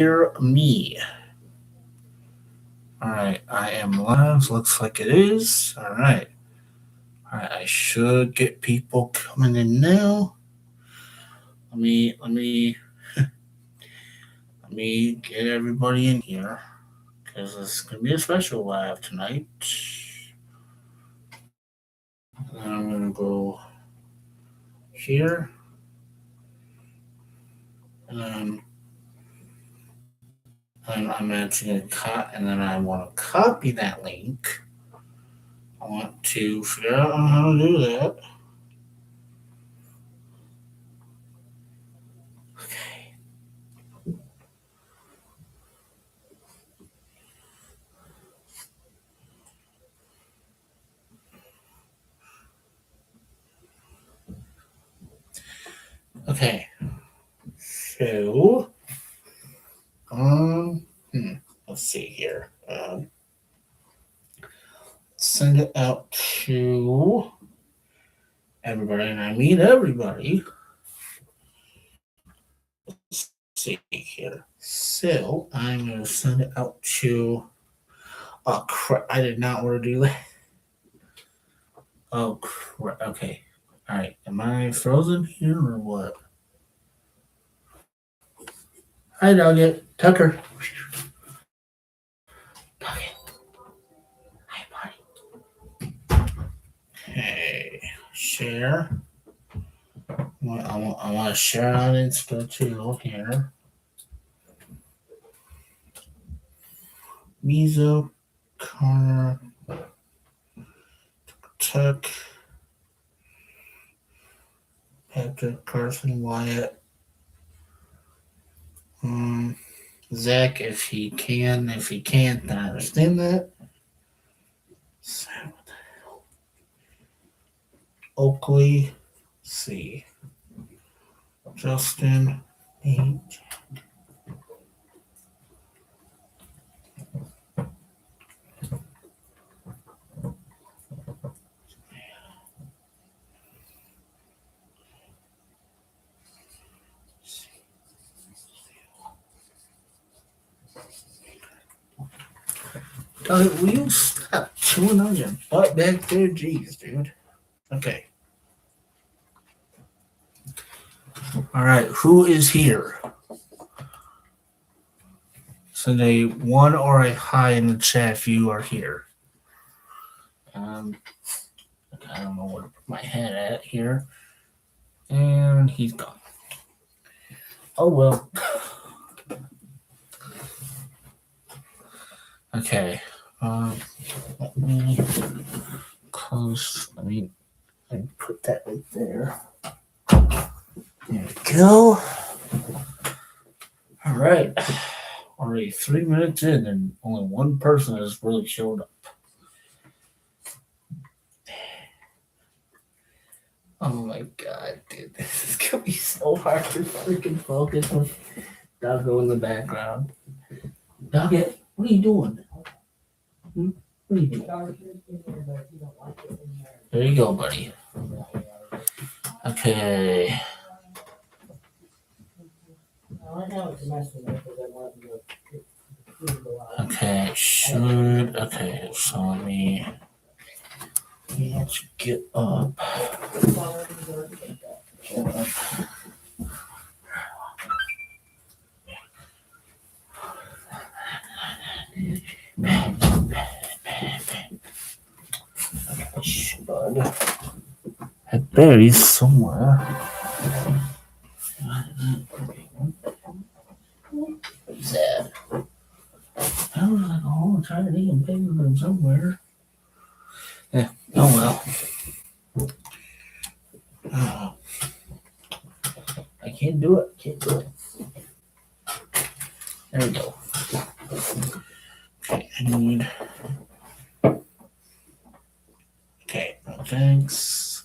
hear me? All right, I am live. Looks like it is. All right. All right, I should get people coming in now. Let me get everybody in here because it's gonna be a special live tonight. And I'm gonna go here and I'm actually gonna cut and then I want to copy that link. I want to figure out how to do that. Okay, so um, hmm, let's see here. Send it out to everybody, and I mean everybody. Let's see here. So I'm gonna send it out to. Oh crap! I did not want to do that. Oh crap! Okay. All right. Am I frozen here or what? Hi, Nugget. Tucker. Nugget. Hi, buddy. Hey, share. I want to share on Insta too here. Mizo, Connor, Tuck, Patrick, Carson, Wyatt, um, Zach, if he can. If he can't, then I understand that. Oakley, C. Justin, H. Will you stop chewing on your butt back there? Jeez, dude. Okay. All right. Who is here? Send a one or a hi in the chat if you are here. Um, I don't know where to put my head at here. And he's gone. Oh well. Okay. Let me close. Let me put that right there. There we go. All right. Already 3 minutes in, and only one person has really showed up. Oh my god, dude. This is gonna be so hard to freaking focus with Doggo in the background. Doggo, what are you doing? What are you doing? There you go, buddy. Okay. Okay, should. Okay, so let me get up. Should. Have berries somewhere. What's that? I was like, oh, I'm trying to eat them paper somewhere. Yeah. Oh well. Oh, I can't do it. Can't do it. There we go. Okay, I need. Okay, no thanks.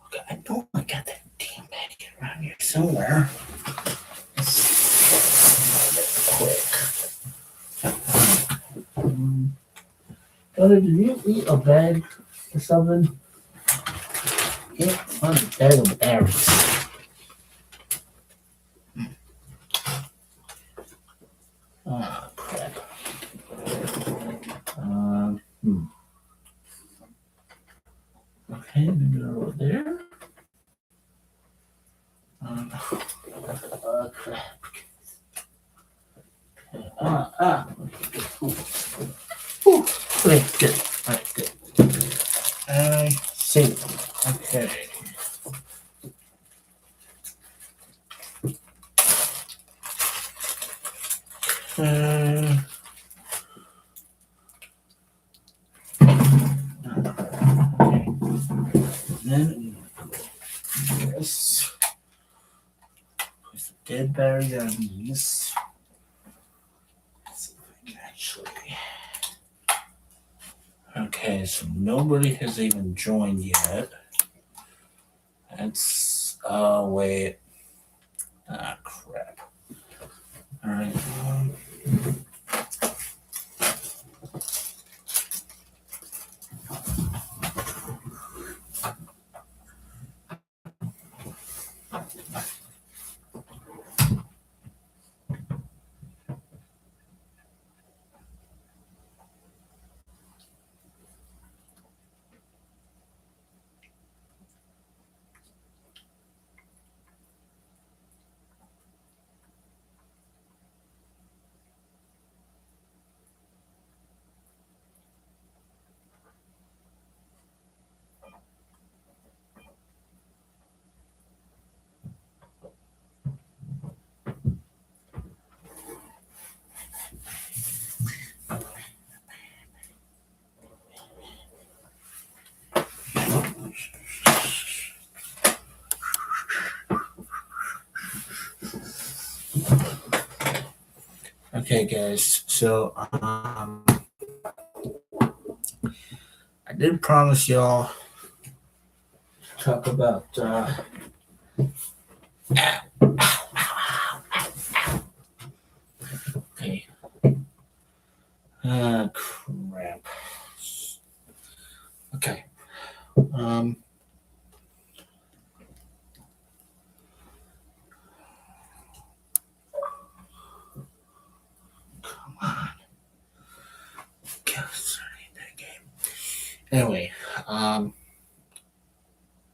Okay, I know I got that damn packet around here somewhere. Quick. Brother, did you eat a bag or something? Yeah, find a bag of berries. Ah, crap. Okay, maybe they're over there. Crap. Okay, good. Alright, good. I see. Okay. Okay. Then this. Put the dead berries on these. Let's see if I can actually. Okay, so nobody has even joined yet. That's wait. Ah, crap. All right. Okay, guys. So I did promise y'all to talk about okay. Ah, crap. Okay. Um. Come on. That game. Anyway,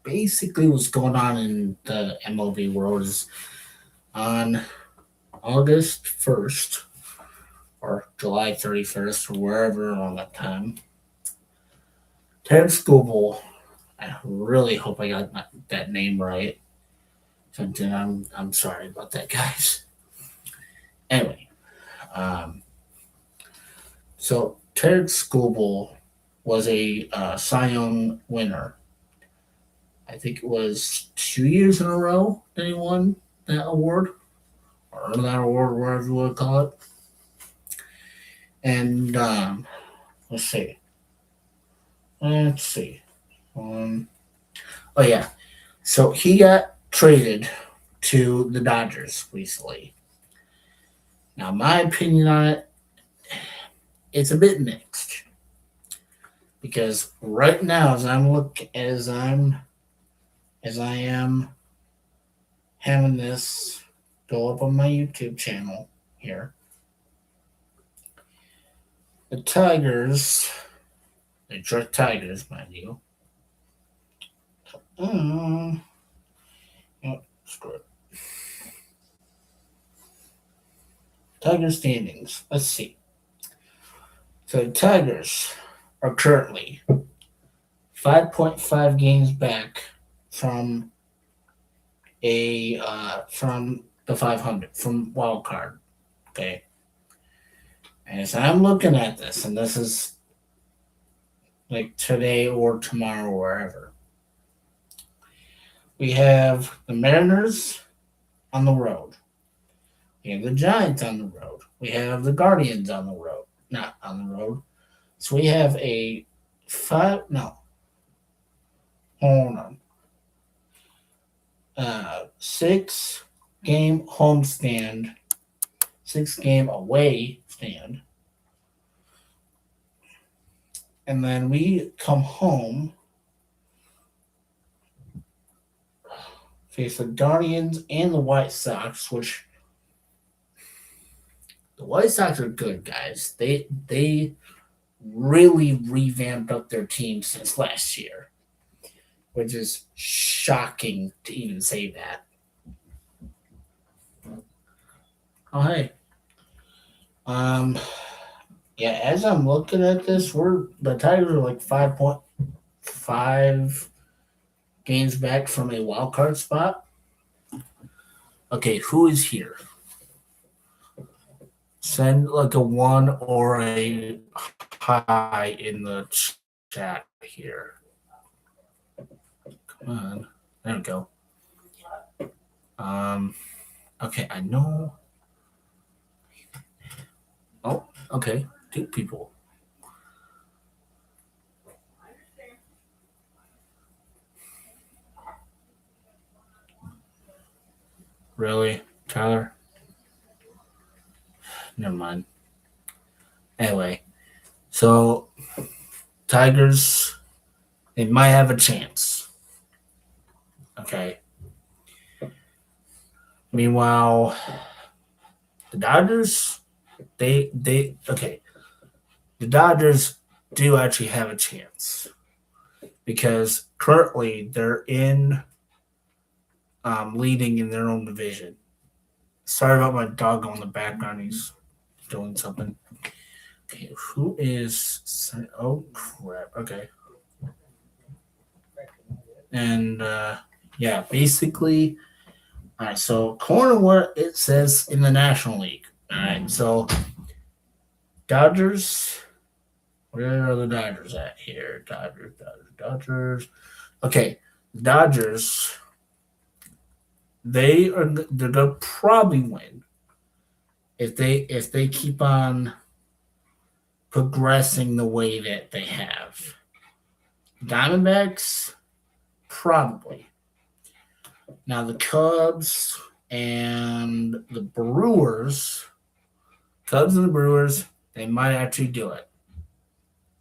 basically what's going on in the MLB world is on August 1st or July 31st or wherever around that time, Tarik Skubal, I really hope I got that name right. Something I'm sorry about that, guys. Anyway, um, so Tarik Skubal was a Cy Young winner. I think it was 2 years in a row that he won that award, or that award, whatever you want to call it. And let's see. Let's see. Oh yeah. So he got traded to the Dodgers recently. Now, my opinion on it, it's a bit mixed because right now, as I am having this go up on my YouTube channel here, the Tigers, the Detroit Tigers, mind you. Screw it. Tiger standings. Let's see. So the Tigers are currently 5.5 games back from from the 500 from wild card. Okay. As I'm looking at this, and this is like today or tomorrow, or wherever, we have the Mariners on the road. We have the Giants on the road. We have the Guardians on the road. Not on the road. So we have a hold on. 6-game homestand, 6-game away stand, and then we come home, face the Guardians and the White Sox, which the White Sox are good, guys. They really revamped up their team since last year, which is shocking to even say that. Oh hey, um, yeah. As I'm looking at this, the Tigers are like 5.5 games back from a wild card spot. Okay, who is here? Send like a one or a high in the chat here. Come on, there we go. Um, okay, I know. Oh, okay, 2 people. Really, Tyler? Never mind. Anyway, so Tigers, they might have a chance. Okay. Meanwhile, the Dodgers, they okay. The Dodgers do actually have a chance because currently they're in leading in their own division. Sorry about my dog on the background. He's doing something. Okay, who is? Oh crap. Okay, and yeah, basically, all right. So, according to what it says in the National League, all right. So, Dodgers. Where are the Dodgers at here? Dodgers. Okay, Dodgers. They're gonna probably win if they keep on progressing the way that they have. Diamondbacks, probably. Now the Cubs and the Brewers, they might actually do it.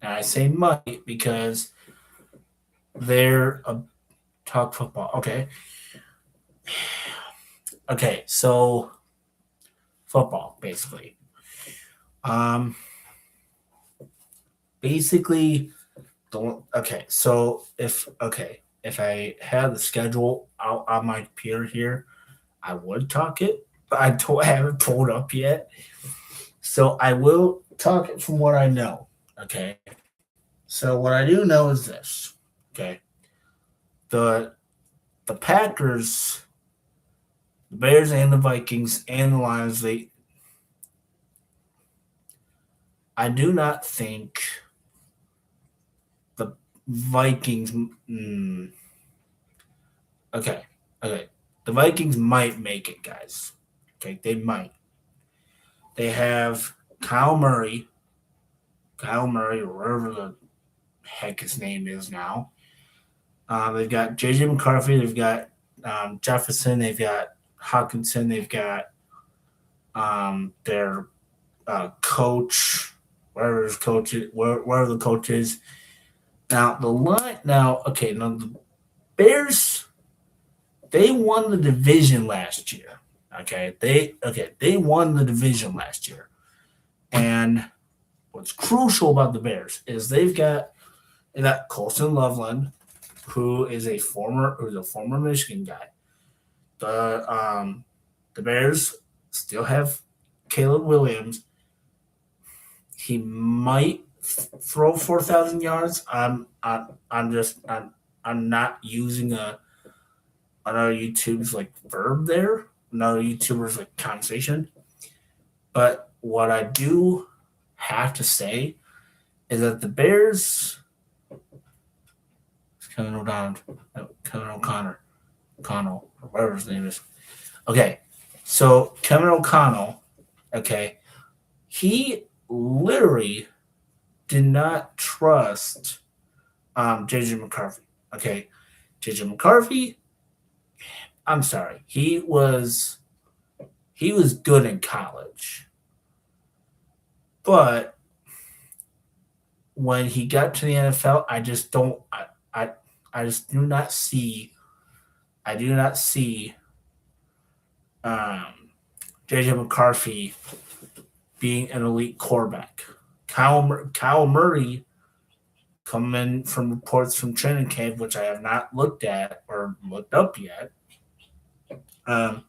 And I say might because they're a talk football. Okay. Okay, so football, basically. Um basically don't okay, so if I had the schedule out on my computer here, I would talk it, but I don't have it pulled up yet. So I will talk it from what I know. Okay. So what I do know is this. Okay. The the Packers, the Bears and the Vikings and the Lions, I do not think the Vikings okay. Okay. The Vikings might make it, guys. Okay, they might. They have Kyle Murray, or whatever the heck his name is now. They've got JJ McCarthy. They've got Jefferson. They've got Hawkinson. They've got their coach, wherever his coach is, wherever the coach is. Now the line. Now okay. Now the Bears. They won the division last year. They won the division last year, and what's crucial about the Bears is they got Colson Loveland, who's a former Michigan guy. The Bears still have Caleb Williams. He might throw 4,000 yards. I'm not using another YouTube's like verb there, another YouTuber's like conversation. But what I do have to say is that the Bears, Kevin O'Connell, or whatever his name is. Okay, so Kevin O'Connell, okay, he literally did not trust JJ McCarthy. Okay, JJ McCarthy, I'm sorry. He was good in college, but when he got to the NFL, I just don't. I, I just do not see. I do not see um, JJ McCarthy being an elite quarterback. Kyle Murray, coming from reports from training camp, which I have not looked at or looked up yet. Um,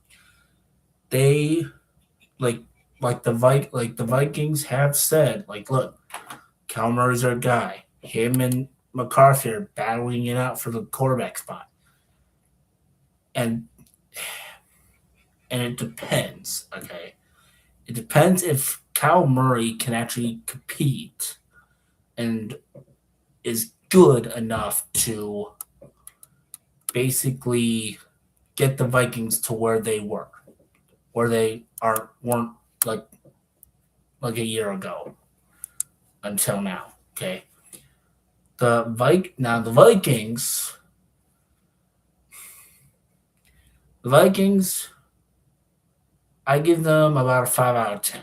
they like like the Vikings have said, like, look, Kyle Murray's our guy. Him and McCarthy are battling it out for the quarterback spot, and it depends. Okay, it depends if Kyle Murray can actually compete and is good enough to basically get the Vikings to where they were, where they weren't like a year ago until now. Okay, the Vikings, I give them about a 5 out of 10.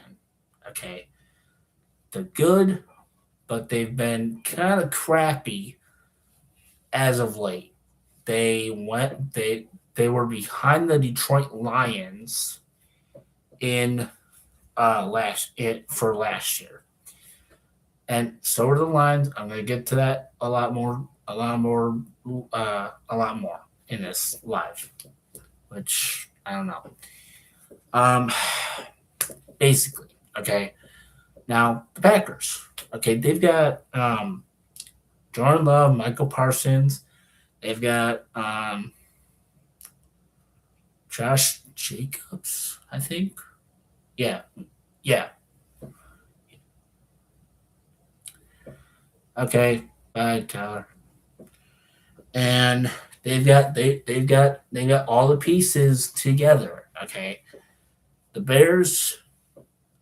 Okay, they're good, but they've been kind of crappy as of late. They were behind the Detroit Lions in for last year, and so are the Lions. I'm gonna get to that a lot more in this live, which I don't know. Um, Basically, okay. Now the Packers, okay, they've got Jordan Love, Michael Parsons. They've got Josh Jacobs, I think. Yeah, yeah. Okay, bye, Tyler. And they've got all the pieces together. Okay, the Bears.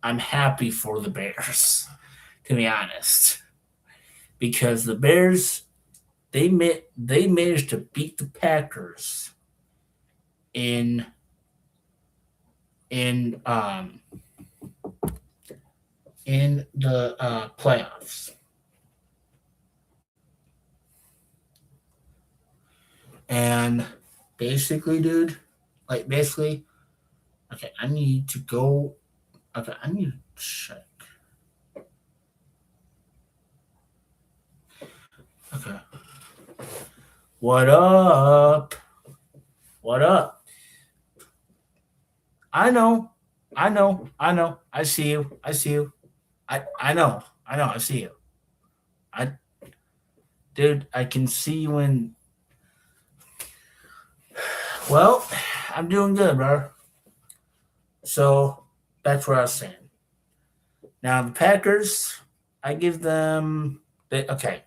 I'm happy for the Bears, to be honest, because the Bears they managed to beat the Packers in in um in the playoffs. And basically, dude, like basically, okay, I need to go. Okay, I need to check. Okay, what up? What up? I know, I know. I see you. I see you. I know. I know. I see you. I dude, I can see you in. Well, I'm doing good, bro. So that's what I was saying. Now the Packers, I give them. Okay,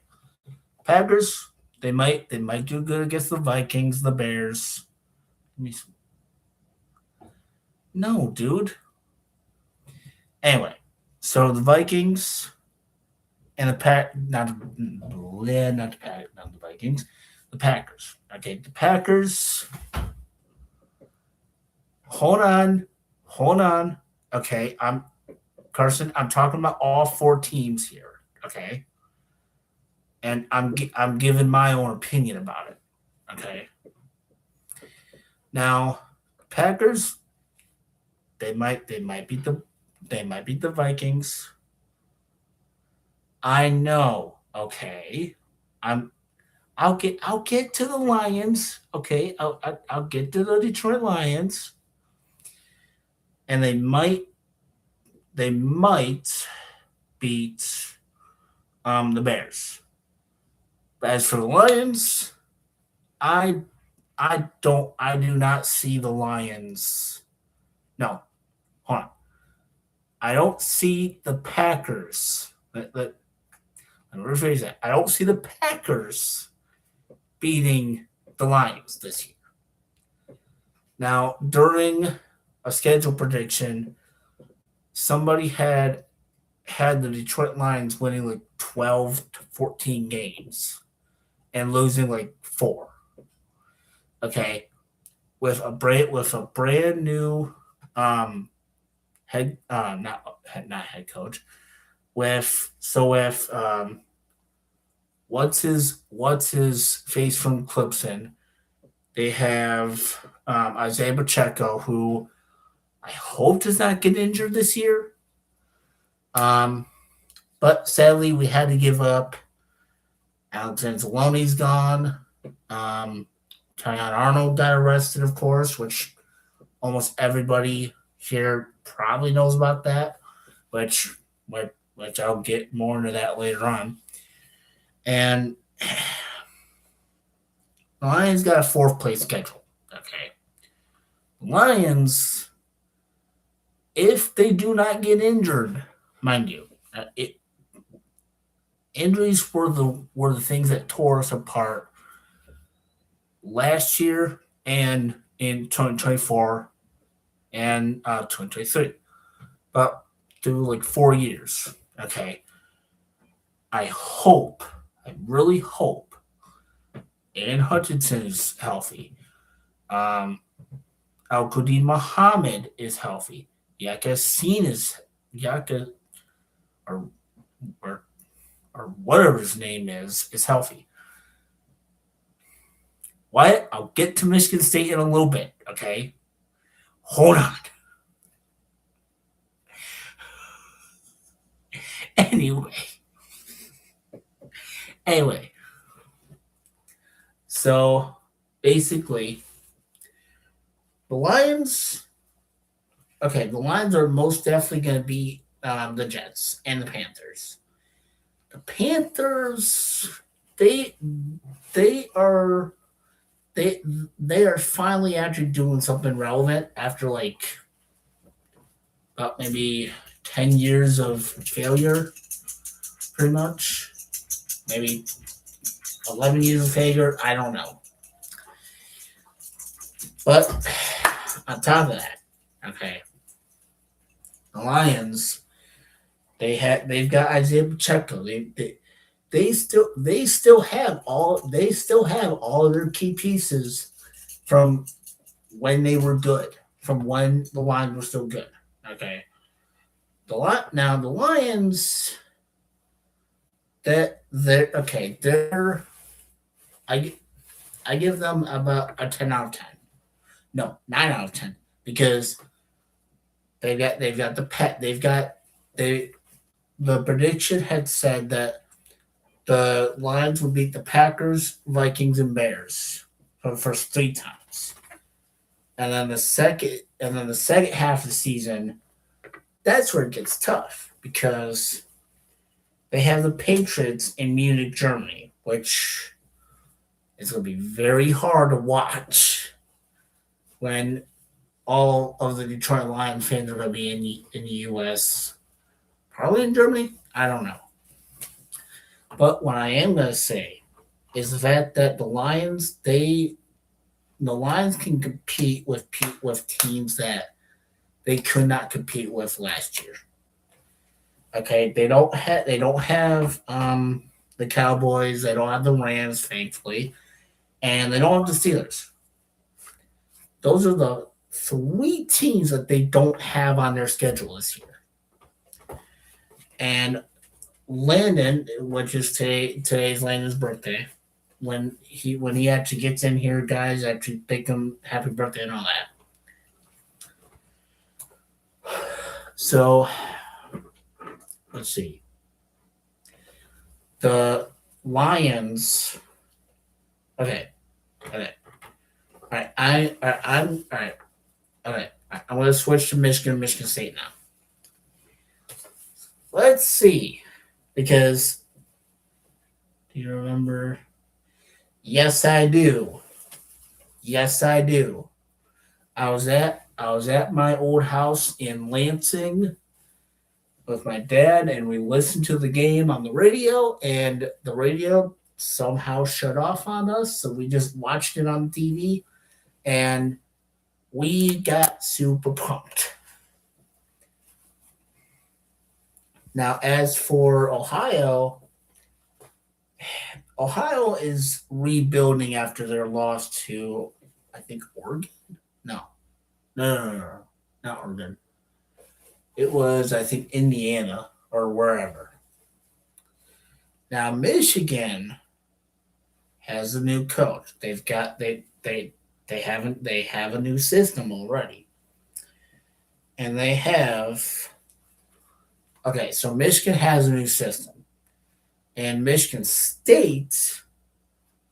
Packers. They might do good against the Vikings, the Bears. No, dude. Anyway, so the Vikings and the Pack, not the Pack, not the Vikings, the Packers. Okay, the Packers. Hold on, hold on. Okay, I'm Carson. I'm talking about all four teams here. Okay, and I'm giving my own opinion about it. Okay, now Packers. They might beat the Vikings. I know. Okay, I'm I'll get to the Lions. Okay, I'll get to the Detroit Lions, and they might beat the Bears. But as for the Lions, I I do not see the Lions. No, hold on. I don't see the Packers. Let me rephrase that. I don't see the Packers beating the Lions this year. Now, during a schedule prediction, somebody had the Detroit Lions winning like 12 to 14 games and losing like 4. Okay. with a brand new head not head coach with what's his face from Clemson. They have Isaiah Pacheco, who I hope does not get injured this year. Um, but sadly, we had to give up. Alexander Zaloni's gone. Um, Tyon Arnold got arrested, of course, which almost everybody here probably knows about that, which which I'll get more into that later on. And the Lions got a fourth place schedule. Okay. The Lions, if they do not get injured, mind you, injuries were the things that tore us apart last year and in 2024 and 2023. But through like 4 years. Okay. I really hope Aiden Hutchinson is healthy. Um, Al Qadim Muhammad is healthy. Yakasin is Yaka or, or or whatever his name is healthy. What? I'll get to Michigan State in a little bit, okay? Hold on. Anyway. Anyway. So basically, the Lions. Okay, the Lions are most definitely going to be the Jets and the Panthers. The Panthers, they they are they they are finally actually doing something relevant after like about maybe 10 years of failure, pretty much. Maybe 11 years of failure. I don't know. But on top of that, okay, the Lions they've got Isaiah Pacheco. They still have all of their key pieces from when they were good, from when the Lions were still good. Okay, the Lions that they're okay. I I give them about a 10 out of 10. No, 9 out of 10 because they've got the pet. They the prediction had said that the Lions would beat the Packers, Vikings, and Bears for the first 3 times. And then the second half of the season, that's where it gets tough because they have the Patriots in Munich, Germany, which is going to be very hard to watch when all of the Detroit Lions fans are going to be in the U.S. Probably in Germany. I don't know. But what I am going to say is the fact that the Lions can compete with teams that they could not compete with last year. Okay, they don't have the Cowboys, they don't have the Rams, thankfully, and they don't have the Steelers. Those are the 3 teams that they don't have on their schedule this year. And Landon, which is today's Landon's birthday, when he actually gets in here, guys, actually thank him happy birthday and all that. So let's see. The Lions. Okay. Okay. All right. I'm all right. All right. I'm going to switch to Michigan State now. Let's see, because do you remember? Yes, I do. Yes, I do. I was at my old house in Lansing with my dad, and we listened to the game on the radio, and the radio somehow shut off on us, so we just watched it on TV, and we got super pumped. Now, as for Ohio is rebuilding after their loss to I think Oregon. No, no, not Oregon. It was, I think, Indiana or wherever. Now Michigan has a new coach. They have a new system already, and they have okay. So Michigan has a new system, and Michigan State,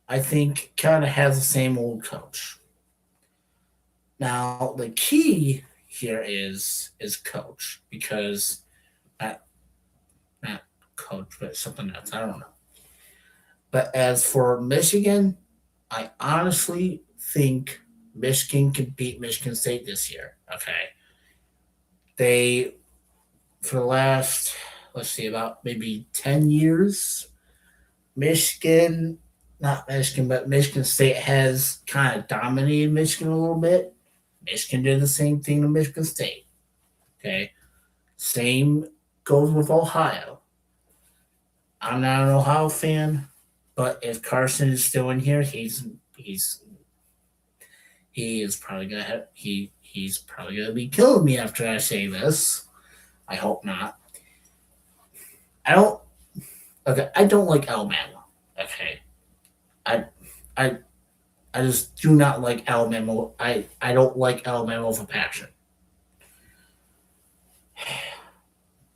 I think, kind of has the same old coach. Now the key here is coach because not not coach but something else. I don't know. But as for Michigan, I honestly think Michigan could beat Michigan State this year. Okay, they for the last let's see about maybe 10 years, Michigan, not Michigan, but Michigan State has kind of dominated Michigan a little bit. Michigan did the same thing to Michigan State. Okay, same goes with Ohio. I'm not an Ohio fan, but if Carson is still in here, he's he is probably gonna have he's probably gonna be killing me after I say this. I hope not. I don't okay. I don't like Alabama. Okay, I I I just do not like Alabama. I don't like Alabama with a passion.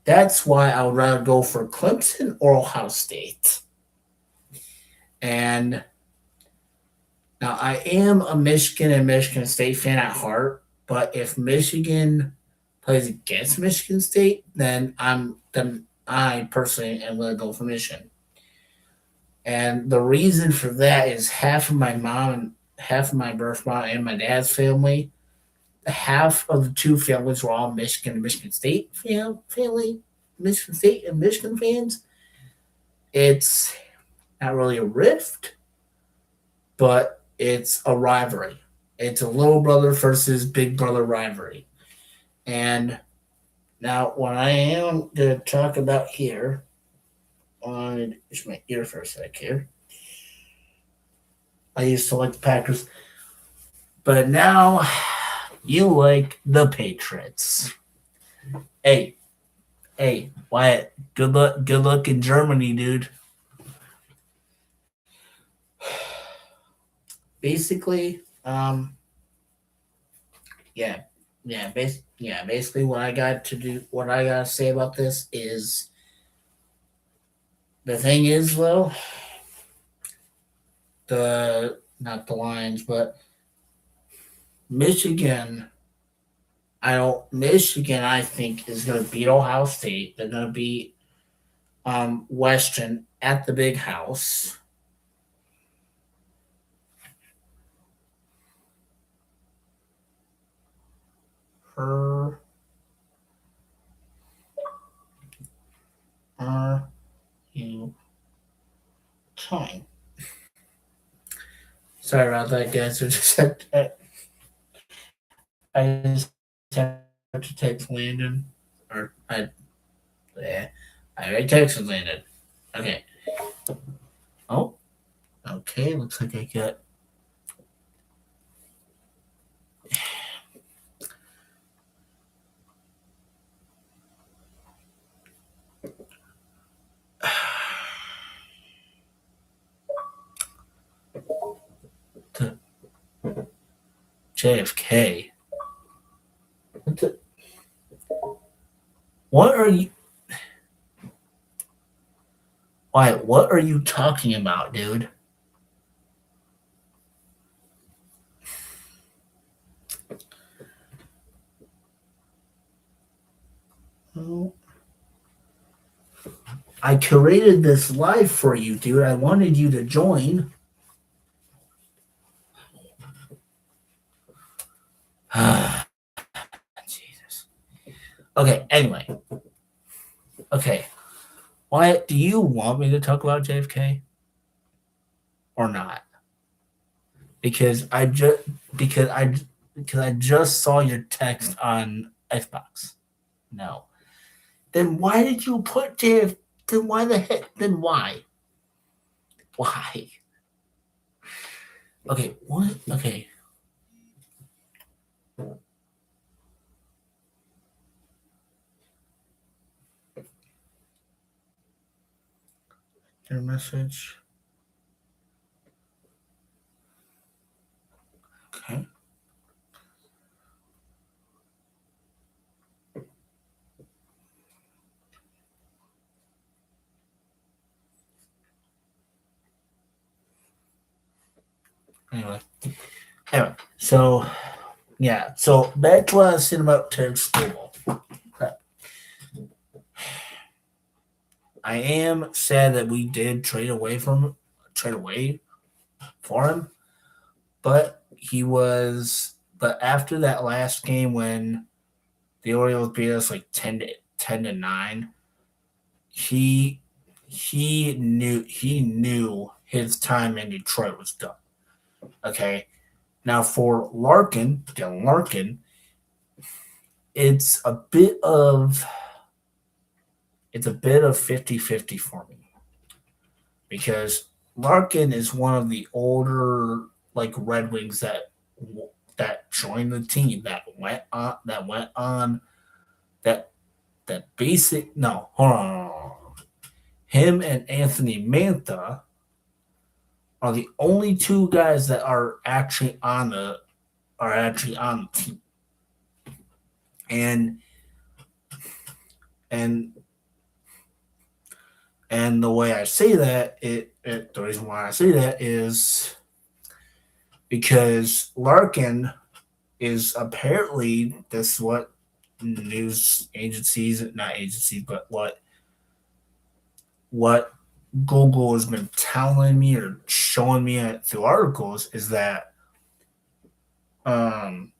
That's why I would rather go for Clemson or Ohio State. And now I am a Michigan and Michigan State fan at heart, but if Michigan plays against Michigan State, then I personally am going to go for Michigan. And the reason for that is half of my mom and half of my birth mom and my dad's family, half of the two families were all Michigan and Michigan State family, Michigan State and Michigan fans. It's not really a rift, but it's a rivalry. It's a little brother versus big brother rivalry. And now, what I am going to talk about here, on just my ear for a sec here. I used to like the Packers, but now you like the Patriots. Hey, hey, Wyatt, good luck in Germany, dude. Basically, yeah, basically, what I got to say about this is the thing is though, the not the Lions, but Michigan. I don't. Michigan, I think, is going to beat Ohio State. They're going to beat Western at the Big House. Her are you trying? Sorry about that, guys. I just have to text Landon, or yeah, I already texted Landon. Okay. Oh, okay. Looks like I got. To JFK. What are you? Why? What are you talking about, dude? Oh, I curated this live for you, dude. I wanted you to join. Jesus. Okay. Anyway. Okay. Why do you want me to talk about JFK or not? Because I just because I because I just saw your text on Xbox. No. Then why did you put JF? Then why the heck? Then why? Why? Okay. What? Okay. Your message. Okay. Anyway. So yeah. So back to what I was saying about Tarik Skubal. I am sad that we did trade away for him, but he was. But after that last game when the Orioles beat us like 10-9, he he knew his time in Detroit was done. Okay, now for Dylan Larkin, it's a bit of 50-50 for me because Larkin is one of the older like Red Wings that joined the team that went on that that basic no hold on. Him and Anthony Mantha are the only two guys that are actually on the team. And and and the way I say that the reason why I say that is because Larkin is apparently this what news agencies not agencies but what Google has been telling me or showing me through articles is that um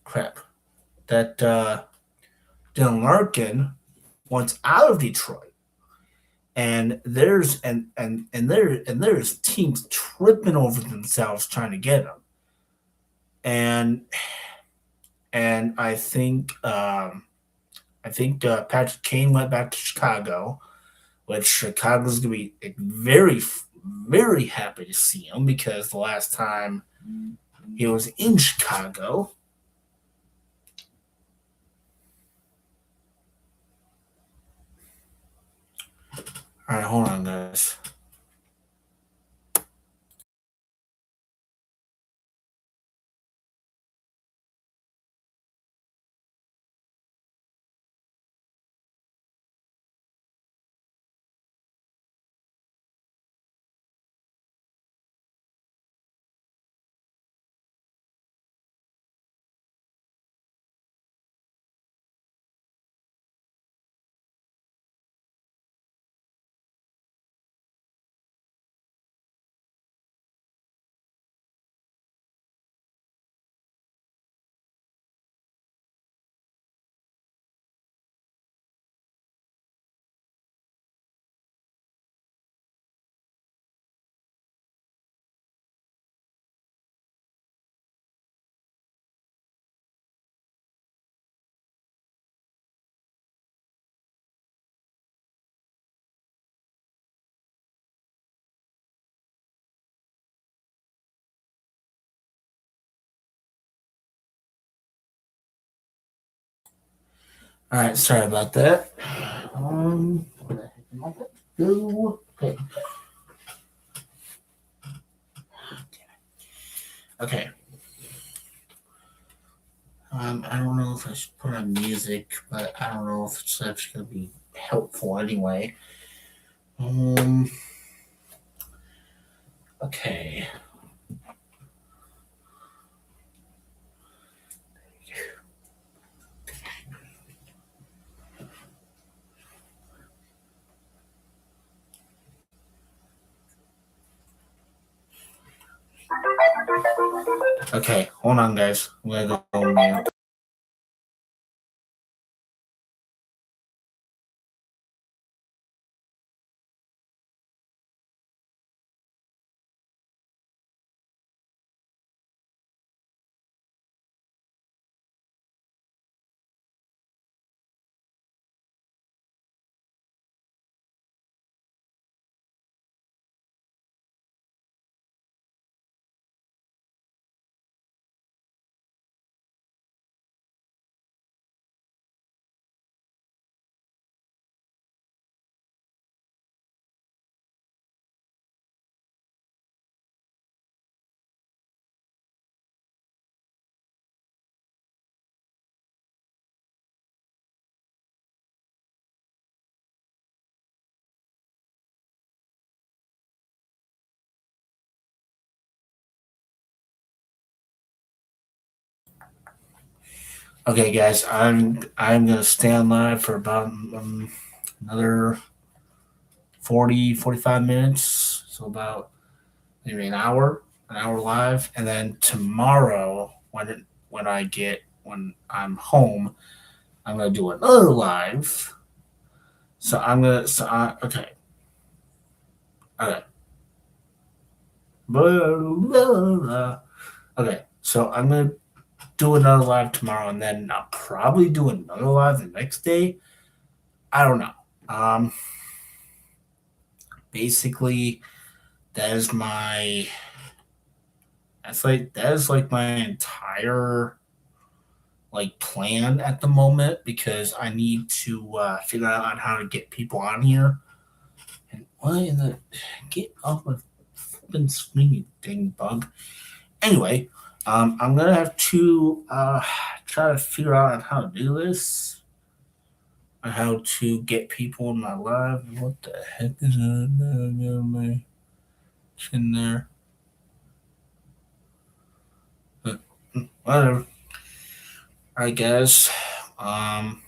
crap that Dylan Larkin wants out of Detroit, and there's teams tripping over themselves trying to get him, and I think Patrick Kane went back to Chicago, which Chicago's gonna be very happy to see him because the last time he was in Chicago. All right, hold on, guys. All right, sorry about that. Where the heck am I go? Okay, okay. I don't know if I should put on music, but I don't know if it's actually gonna be helpful anyway. Um, okay, okay. Hold on, guys. I'm gonna go on mute. Okay, guys, I'm gonna stay on live for about another 40, 45 minutes, so about maybe an hour live, and then tomorrow when I'm home, I'm gonna do another live. So I'm gonna so I, okay okay blah, blah, blah. Okay, so I'm gonna do another live tomorrow, and then I'll probably do another live the next day. I don't know. Um, Basically, that is my that is like my entire like plan at the moment because I need to figure out how to get people on here. And why in the get off my flipping screen, dang bug. Anyway, I'm gonna have to try to figure out how to do this, how to get people in my live. What the heck is my chin there? But, whatever. All right, guys. Um,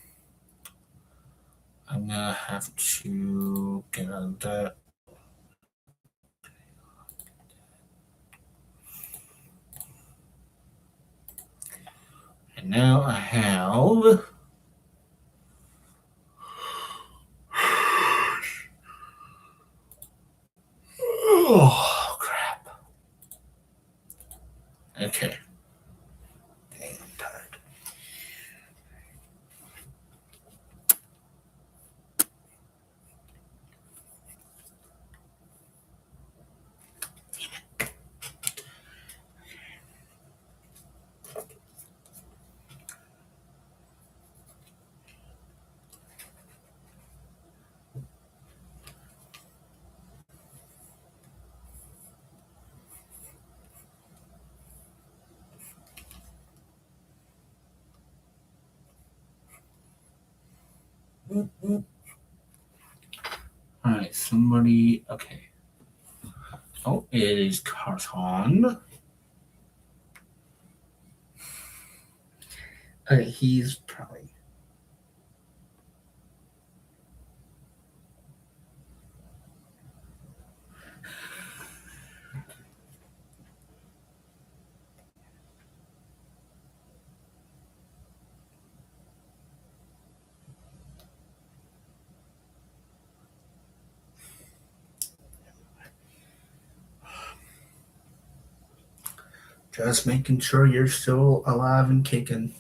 I'm gonna have to get out of that. And now I have. Oh crap. Okay. Dang, I'm tired. All right, somebody. Okay. Oh, it is Carson. Okay, he's probably just making sure you're still alive and kicking.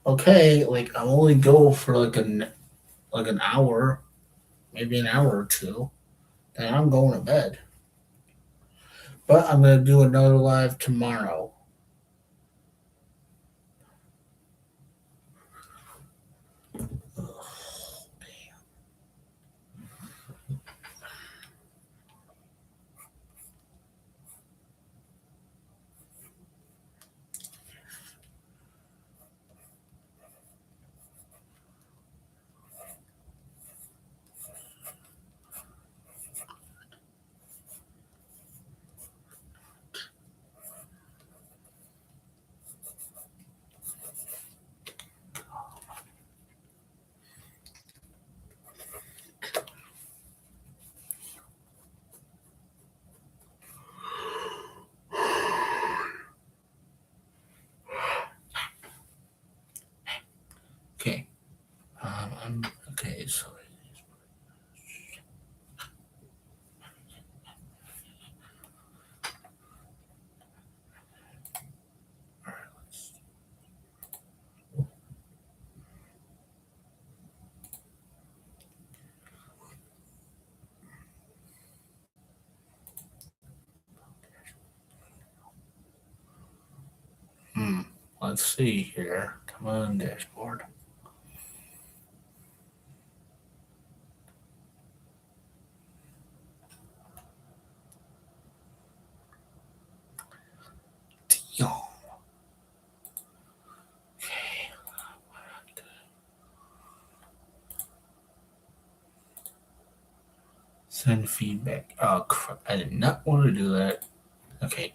Okay, like I'll only go for like an hour, maybe an hour or two. Then I'm going to bed. But I'm gonna do another live tomorrow. Okay. I'm okay. So hmm. Let's see here. Come on, dashboard. Damn. Okay. Send feedback. Oh crap! I did not want to do that. Okay.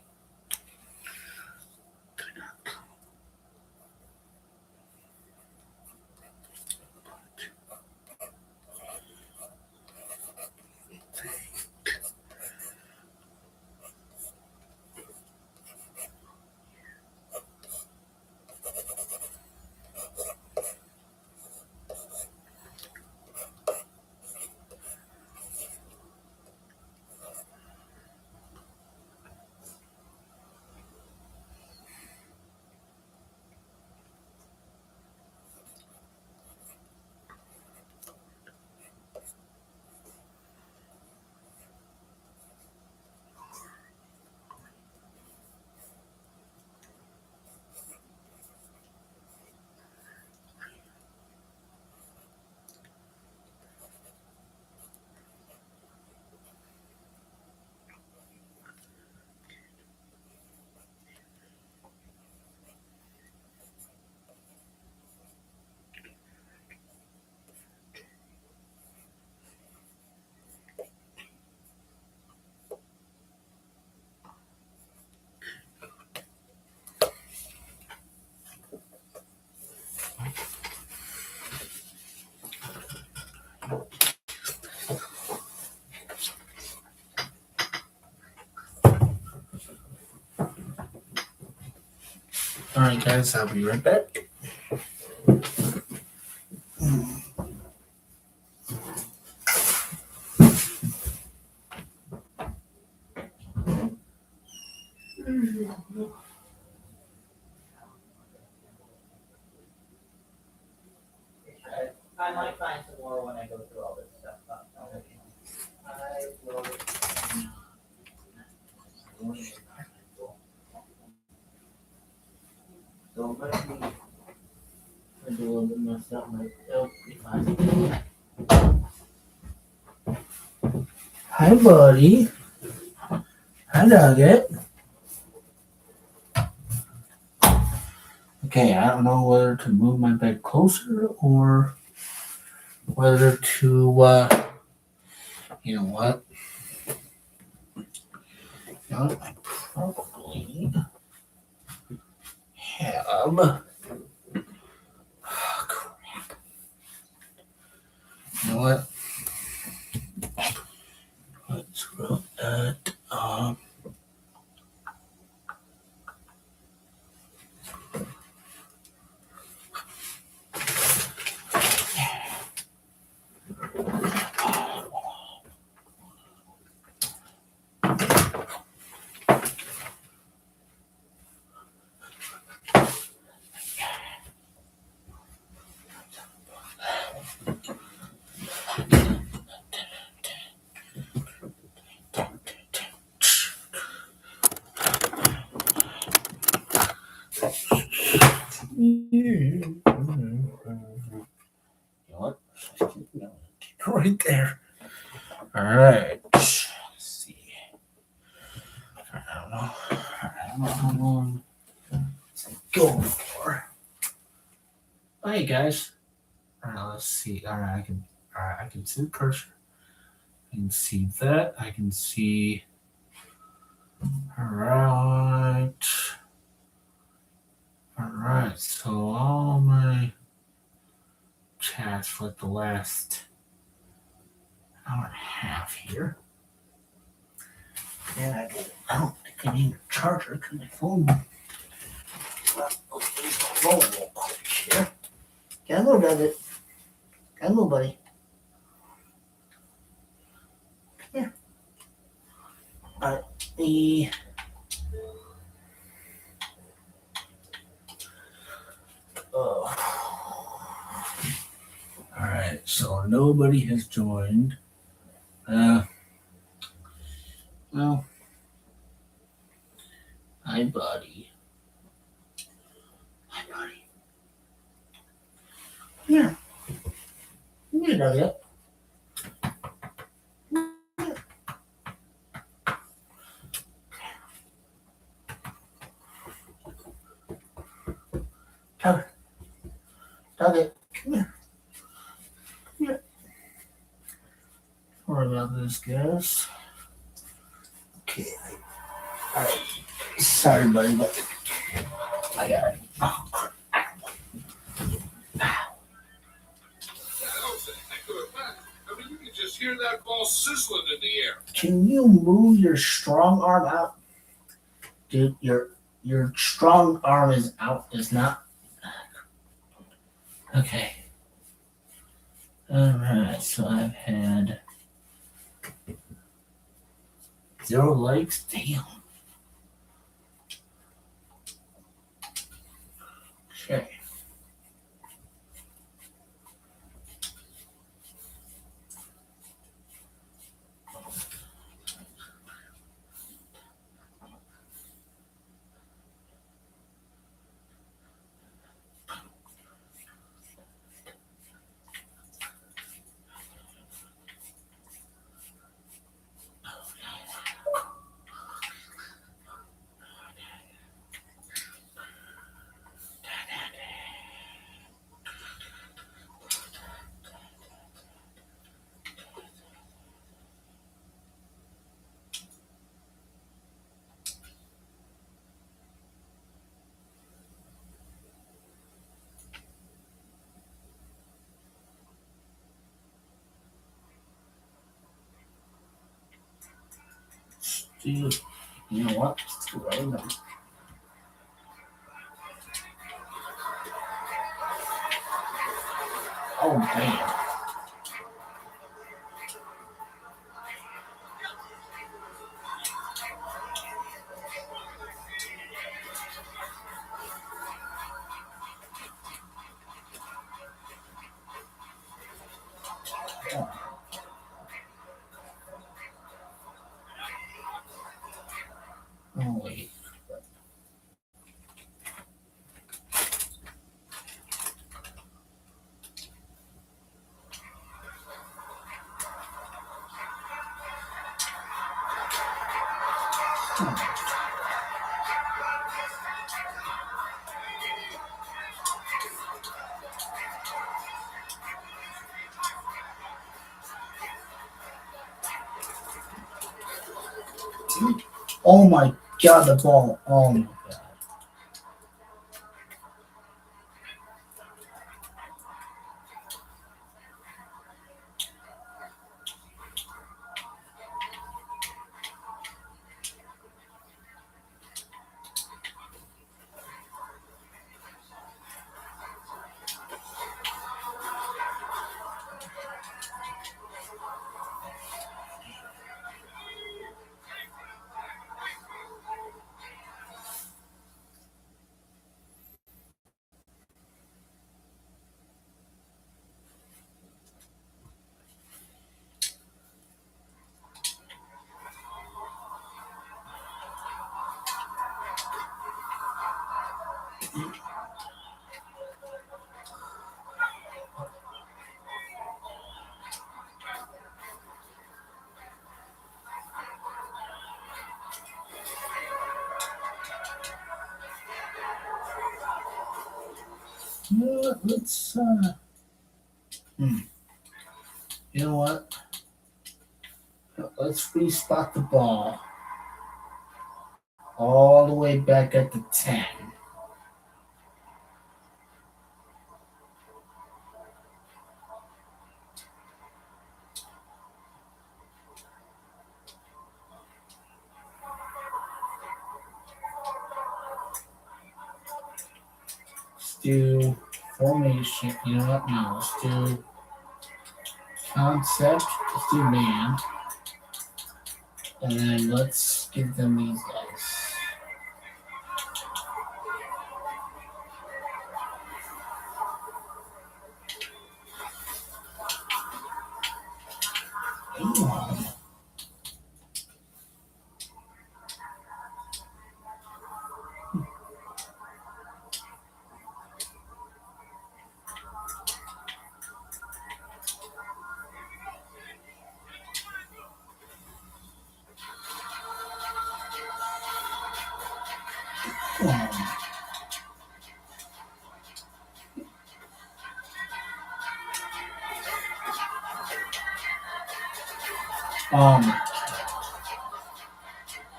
All right, guys. I'll be right back. I might find some more when I go through all this stuff. I will. So let me do a little bit more stuff. It'll be fine. Hi, buddy. Hi, Nugget. Okay, I don't know whether to move my bed closer or whether to, you know what? You know what? I probably have. Oh, crap. You know what? Let's roll that. You know what? Right there. All right. Let's see. I don't know. I don't know how long it's going for. Oh, hey guys. All right. Let's see. All right. I can. All right. I can see the cursor. I can see that. I can see. All right. All right. So all my chats for like the last hour and a half here. And I don't think I need a charger because my phone. Let's use my phone real quick here. Hello, does it? Hello, buddy. Here. The all right, so nobody has joined. Well, hi, buddy. Hi, buddy. Here. Here, Nugget. Nugget. Nugget. Come here. Come here. All Sorry about this, guys. Okay. Alright. Sorry, buddy, but I got it. Oh, You can just hear that ball sizzling in the air. can you move your strong arm out? Dude, your strong arm is out. Is not. Okay. Alright, so I've had 0 likes. Damn. Okay. Dude, you know what? It's random. Oh, damn. Oh, wait. Oh my god, the ball. Oh my god. You know what? You know what? Let's respot the ball all the way back at the 10. Let's do formation. You know what? No, let's do concept. Let's do man. And then let's give them these guys. Damn.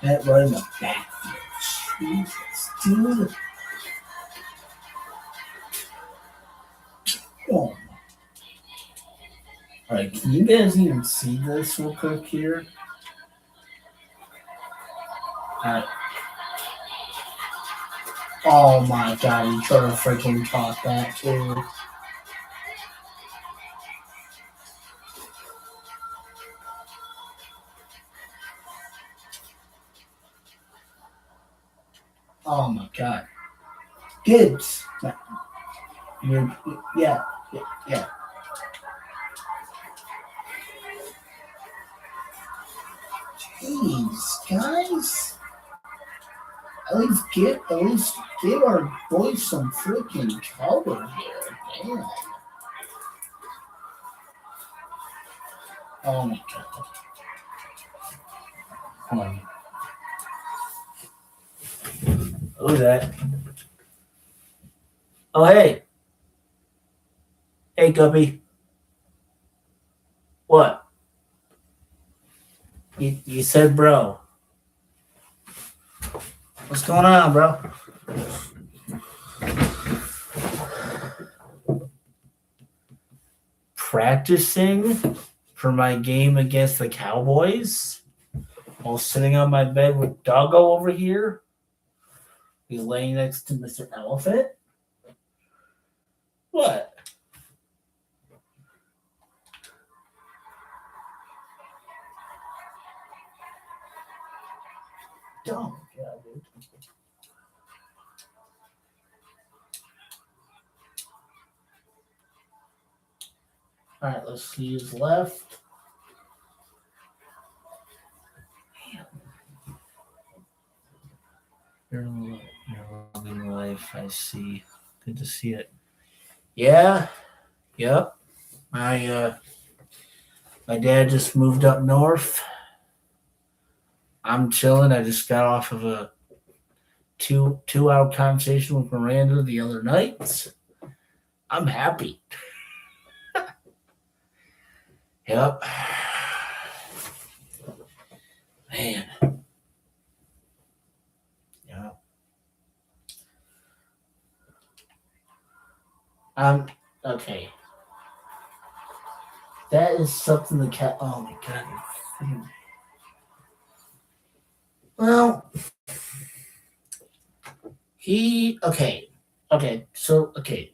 That right in the backfield. Jesus, dude. Oh. Alright, can you guys even see this real quick here? Alright. Oh my god, he tried to freaking talk that too. Oh my god. Kids. Yeah, yeah, yeah. Jeez, guys. At least give our boys some freaking cover here. Damn. Oh my god. Come on. Look at that. Oh hey. Hey Guppy. What? You said bro. What's going on, bro? Practicing for my game against the Cowboys while sitting on my bed with Doggo over here. He's laying next to Mr. Elephant. What? Dumb. Yeah, dude. Alright, let's use left. You're loving life, I see. Good to see it. Yeah, yep. My dad just moved up north. I'm chilling. I just got off of a two-hour conversation with Miranda the other night. I'm happy. Yep. Man. Yeah. Okay. That is something the cat. Oh my god. Well,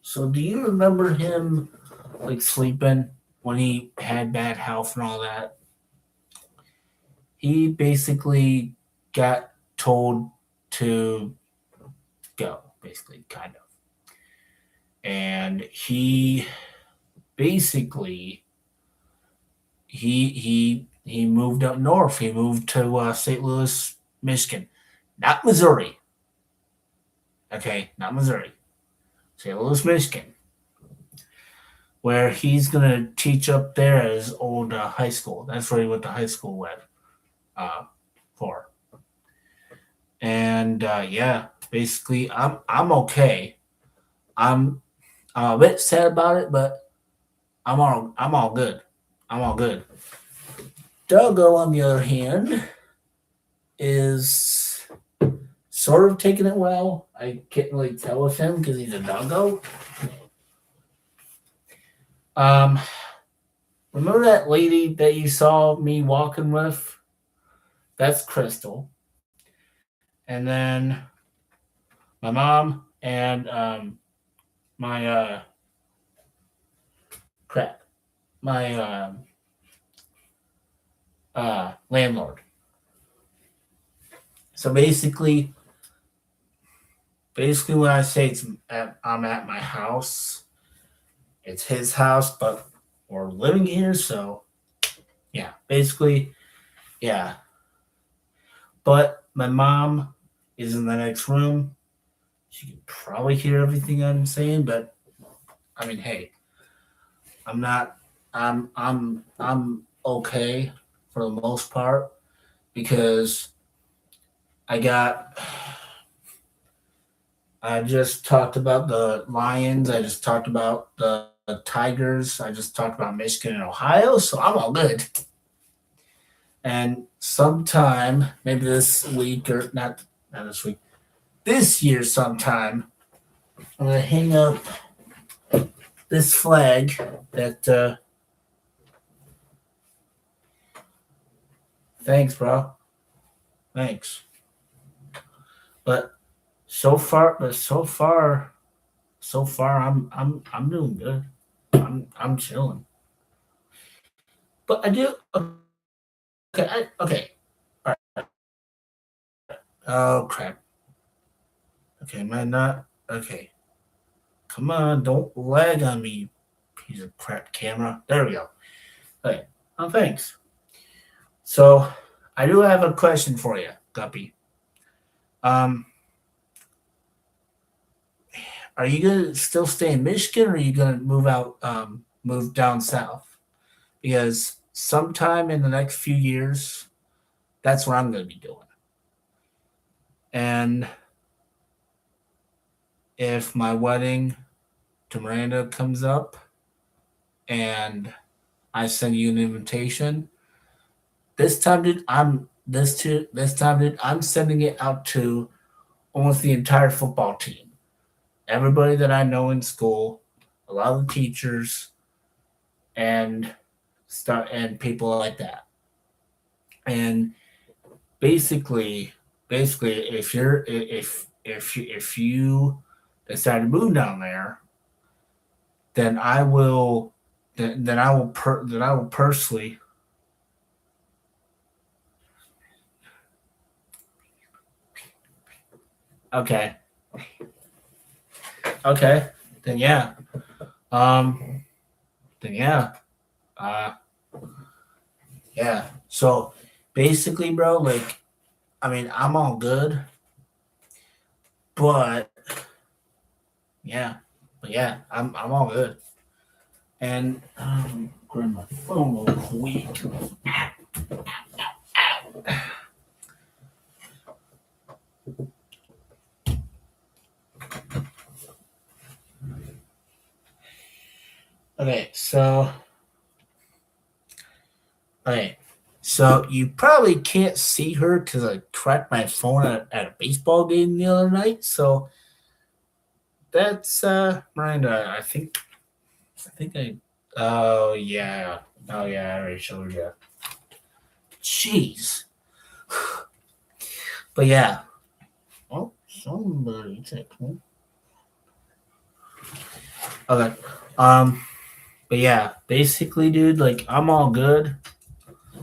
So do you remember him like sleeping when he had bad health and all that? He basically got told to go, basically, kind of. And he basically he moved up north. He moved to St. Louis, Michigan, not Missouri. Okay, not Missouri. St. Louis, Michigan, where he's gonna teach up there at his old high school. That's where he went to high school with, uh, for. And yeah, basically, I'm okay. I'm a bit sad about it, but I'm all good. I'm all good. Doggo, on the other hand, is sort of taking it well. I can't really tell with him because he's a doggo. Um, Remember that lady that you saw me walking with? That's Crystal. And then my mom and my crap, my landlord. So basically, when I say I'm at my house, it's his house, but we're living here, so yeah, basically, yeah. But my mom is in the next room. She can probably hear everything I'm saying, but I mean, hey, I'm not. I'm okay for the most part because I got. I just talked about the Lions. I just talked about the Tigers. I just talked about Michigan and Ohio. So I'm all good. And sometime, maybe this week or not this week, this year sometime, I'm gonna hang up this flag that. Thanks, bro. Thanks. But so far, I'm doing good. I'm chilling. But I do. Okay. All right. Oh crap. Okay, am I not? Okay. Come on, don't lag on me, piece of crap camera. There we go. Okay. Oh, thanks. So, I do have a question for you, Guppy. Um, are you gonna still stay in Michigan, or are you gonna move down south? Because sometime in the next few years, that's what I'm gonna be doing. And if my wedding to Miranda comes up, and I send you an invitation, this time, dude, I'm sending it out to almost the entire football team. Everybody that I know in school, a lot of the teachers, and start and people like that. And basically, if you decide to move down there, then I will then I will personally. Okay. Okay. Then yeah. Um. Then yeah. Uh. Yeah. So basically, bro, like, I mean, I'm all good, but yeah, but yeah, I'm all good. And grab my phone real quick. Okay, so okay, so you probably can't see her because I cracked my phone at a baseball game the other night. So that's Miranda. I think I. Oh yeah. Oh yeah. I already showed you. Jeez. But yeah. Oh, somebody text me. Okay. Um. But yeah, basically, dude, like I'm all good.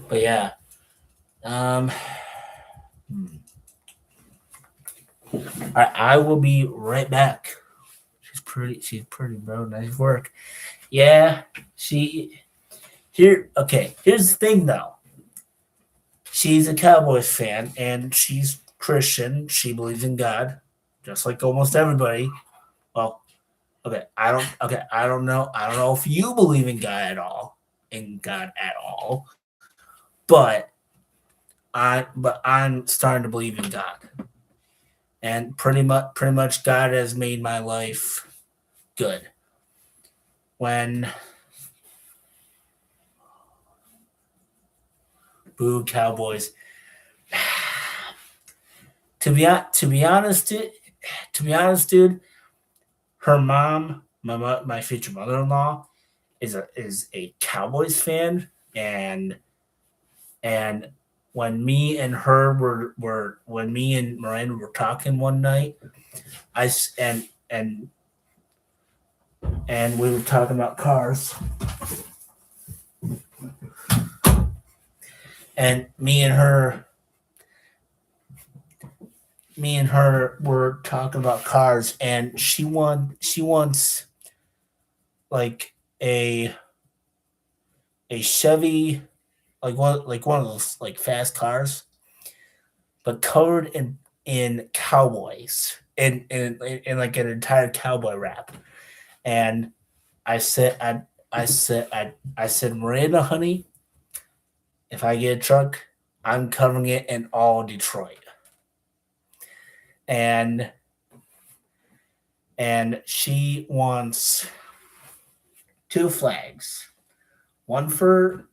But yeah. Um. hmm. I will be right back. She's pretty. She's pretty, bro. Nice work. Yeah. She here. Okay. Here's the thing, though. She's a Cowboys fan and she's Christian. She believes in God, just like almost everybody. Well, okay. I don't. Okay. I don't know. I don't know if you believe in God at all. In God at all. But I'm starting to believe in God, and pretty much God has made my life good. When boo Cowboys, to be honest, dude, her mom, my future mother in law, is a Cowboys fan, and when me and her were when me and Miranda were talking one night, I s- and we were talking about cars, and me and her were talking about cars, and she wants like a Chevy, like one of those like fast cars, but covered in cowboys and like an entire cowboy wrap. And I said, Miranda, honey, if I get a truck, I'm covering it in all Detroit. And she wants two flags, one for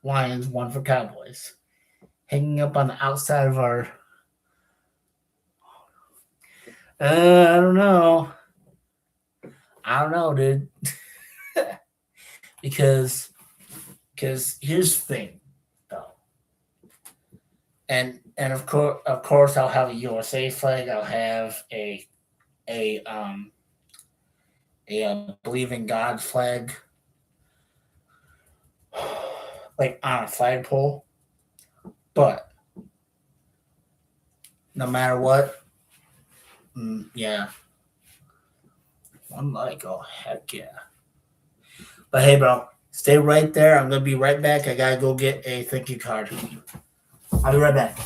Lions, one for Cowboys. hanging up on the outside of our. I don't know. I don't know, dude. because because here's the thing, though, and of course I'll have a USA flag. I'll have a believe in God flag, like on a flagpole. But no matter what, yeah, I'm like, oh heck yeah. But hey, bro, stay right there. I'm gonna be right back. I gotta go get a thank you card. I'll be right back.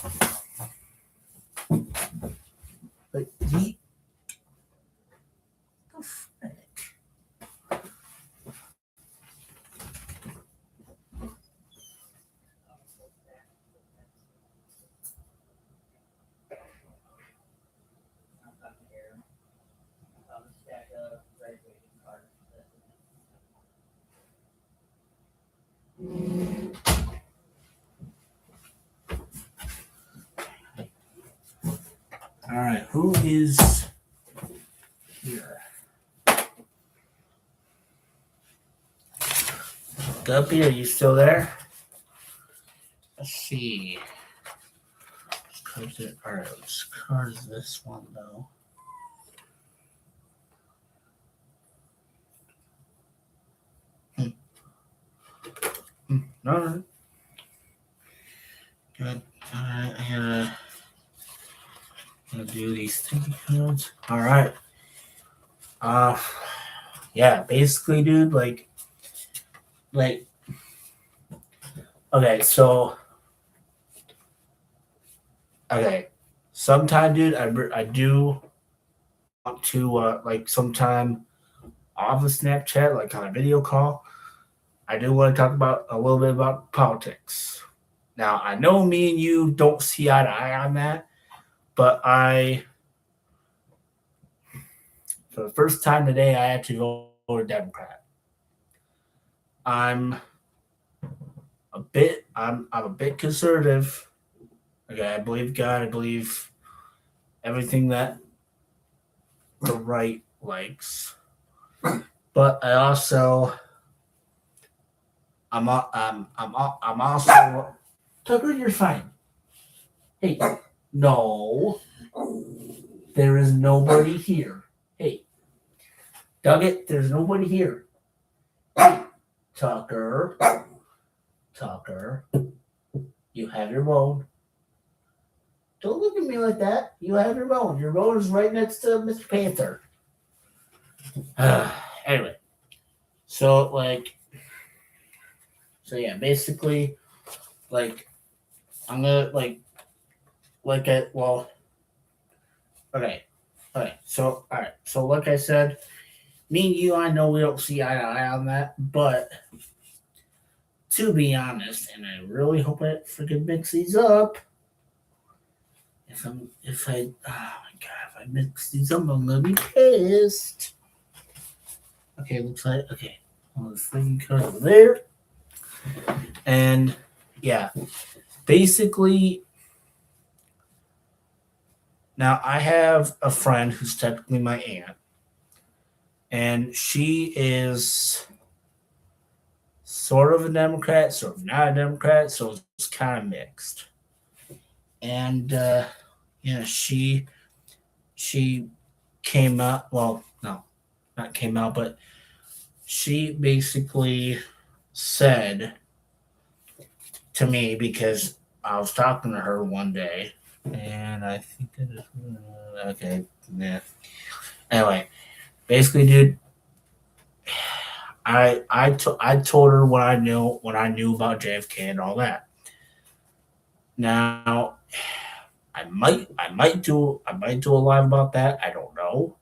But he, the frick? All right, who is here? Guppy, are you still there? Let's see. All right, let's card this one though. All right. Good. All right, gonna do these thank you cards. All right. Uh, yeah. Basically, dude, like, okay, so, okay, sometime, dude, I do want to like sometime off of Snapchat, like on a video call. I do want to talk about a little bit about politics. Now, I know me and you don't see eye to eye on that, but for the first time today, I actually voted Democrat. I'm I'm a bit conservative. Okay, I believe God. I believe everything that the right likes, but I also I'm also Tucker. You're fine. Hey, no, there is nobody here. Hey, Dugget, there's nobody here. Hey, Tucker, Tucker, you have your bone. Don't look at me like that. You have your bone. Your bone is right next to Mr. Panther. Anyway, so yeah, basically, like I'm gonna well, okay, so like I said, me and you, I know we don't see eye to eye on that, but to be honest, and I really hope I freaking mix these up. If I oh my god, if I mix these up, I'm gonna be pissed. Okay, looks like okay. Well, this thing comes over there, and yeah, basically. Now I have a friend who's technically my aunt, and she is sort of a Democrat, sort of not a Democrat, so it's kind of mixed. And yeah, she came out. Well, no, not came out, but she basically said to me because I was talking to her one day, and I think it is okay. Yeah. Anyway, basically, dude, I told her what I knew about JFK and all that. Now, I might do a live about that. I don't know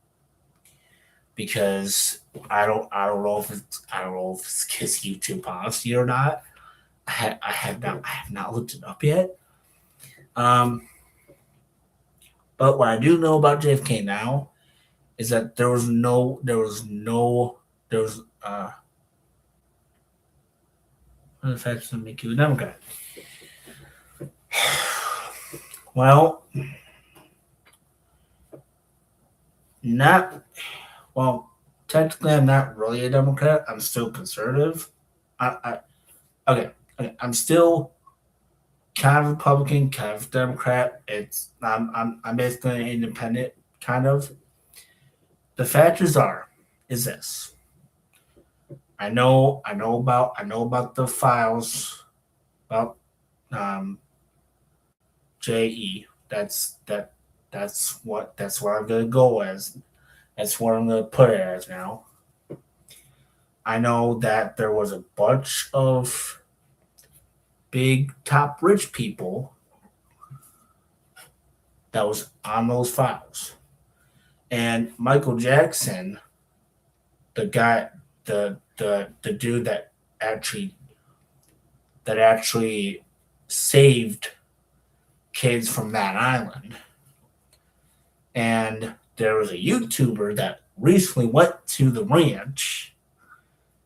because I don't know if it's Kiss YouTube policy or not. I have not looked it up yet. Um, but what I do know about JFK now is that there was the facts that make you a Democrat. Well, not well. Technically, I'm not really a Democrat. I'm still conservative. Okay, okay. I'm still kind of Republican, kind of Democrat. I'm basically an independent, kind of. The factors is this. I know about the files about um, JE. That's what I'm gonna go as. That's what I'm gonna put it as now. I know that there was a bunch of big top rich people that was on those files. And Michael Jackson, the guy, the dude actually that actually saved kids from that island. And there was a YouTuber that recently went to the ranch,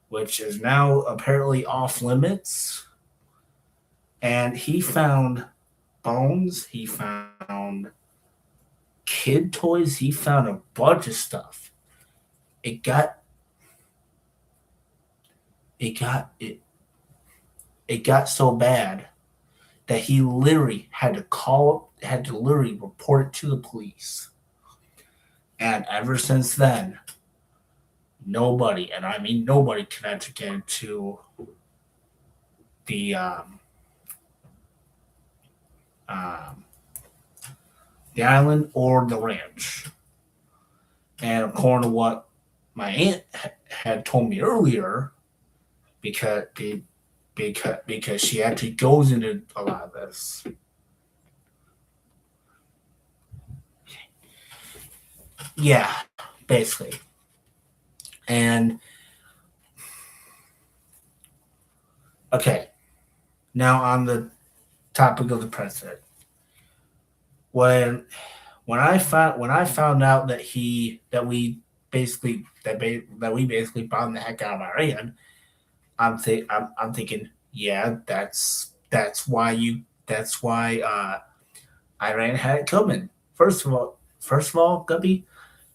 which is now apparently off limits. And he found bones, he found kid toys, he found a bunch of stuff. It got it got it it got so bad that he literally had to literally report it to the police. And ever since then, nobody, and I mean nobody, connected to the um, the island or the ranch. And according to what my aunt had told me earlier, because because she actually goes into a lot of this. Yeah, basically. And okay, now on the topic of the president, when when I found out that we basically bombed the heck out of Iran, I'm thinking, yeah, that's why Iran had it coming. First of all, Guppy,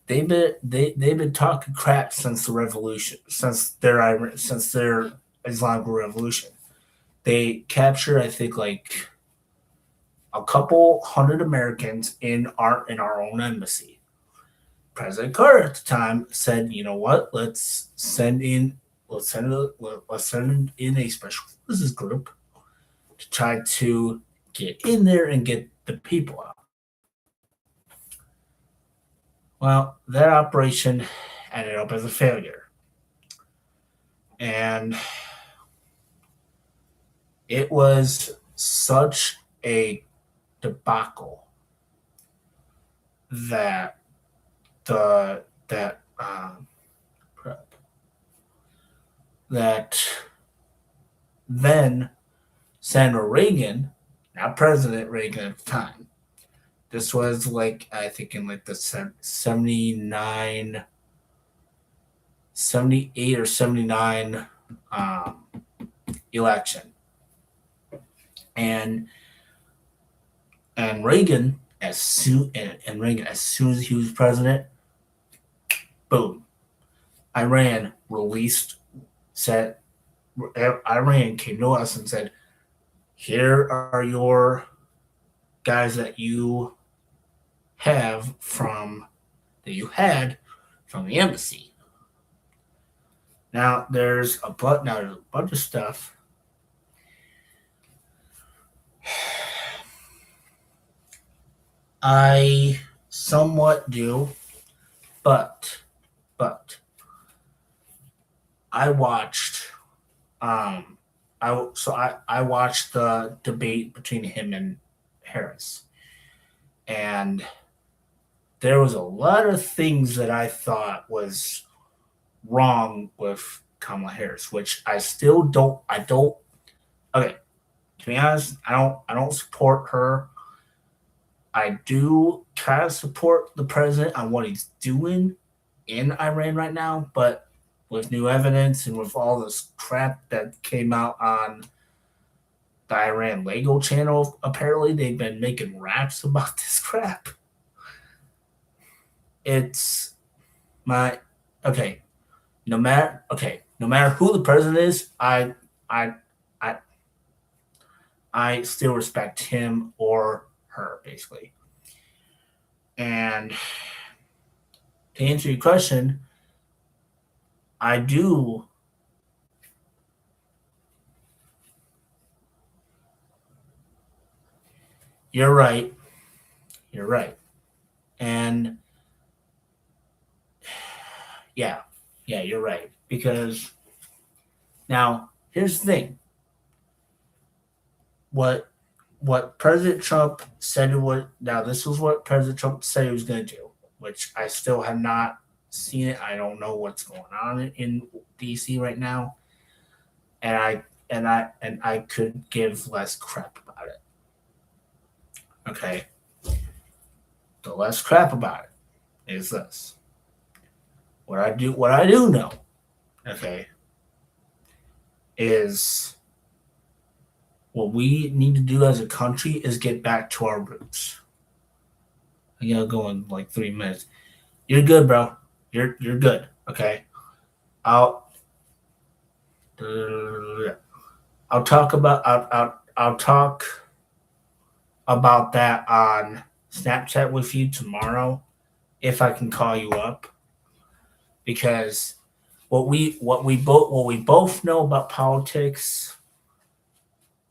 they've been talking crap since the revolution, since their Islamic revolution. They captured, I think, like a couple hundred Americans in our own embassy. President Carter at the time said, "You know what? Let's send in a special forces group to try to get in there and get the people out." Well, that operation ended up as a failure, and it was such a debacle that the that that then Senator Reagan, not President Reagan at the time. This was like, I think, in like the 79, 78 or 79 um, election. And Reagan, as soon as he was president, boom, Iran released said Iran came to us and said, "Here are your guys that you had from the embassy." Now there's a bunch of stuff. I somewhat do, but but I watched I watched the debate between him and Harris, and there was a lot of things that I thought was wrong with Kamala Harris, which I still don't. I don't. Okay, to be honest, I don't support her. I do kind of support the president on what he's doing in Iran right now, but with new evidence and with all this crap that came out on the Iran Lego channel. Apparently, they've been making raps about this crap. It's my okay. No matter who the president is, I I I still respect him or her basically. And to answer your question, I do. You're right. You're right. And yeah, yeah, you're right. Because now here's the thing. What what President Trump said what now this was what President Trump said he was going to do, which I still have not seen it. I don't know what's going on in DC right now, and I could give less crap about it. Okay, the less crap about it is this. What I do know, okay, is what we need to do as a country is get back to our roots. I gotta go in like 3 minutes. You're good, bro. You're good. Okay. I'll I'll talk about I'll talk about that on Snapchat with you tomorrow if I can call you up because what we both know about politics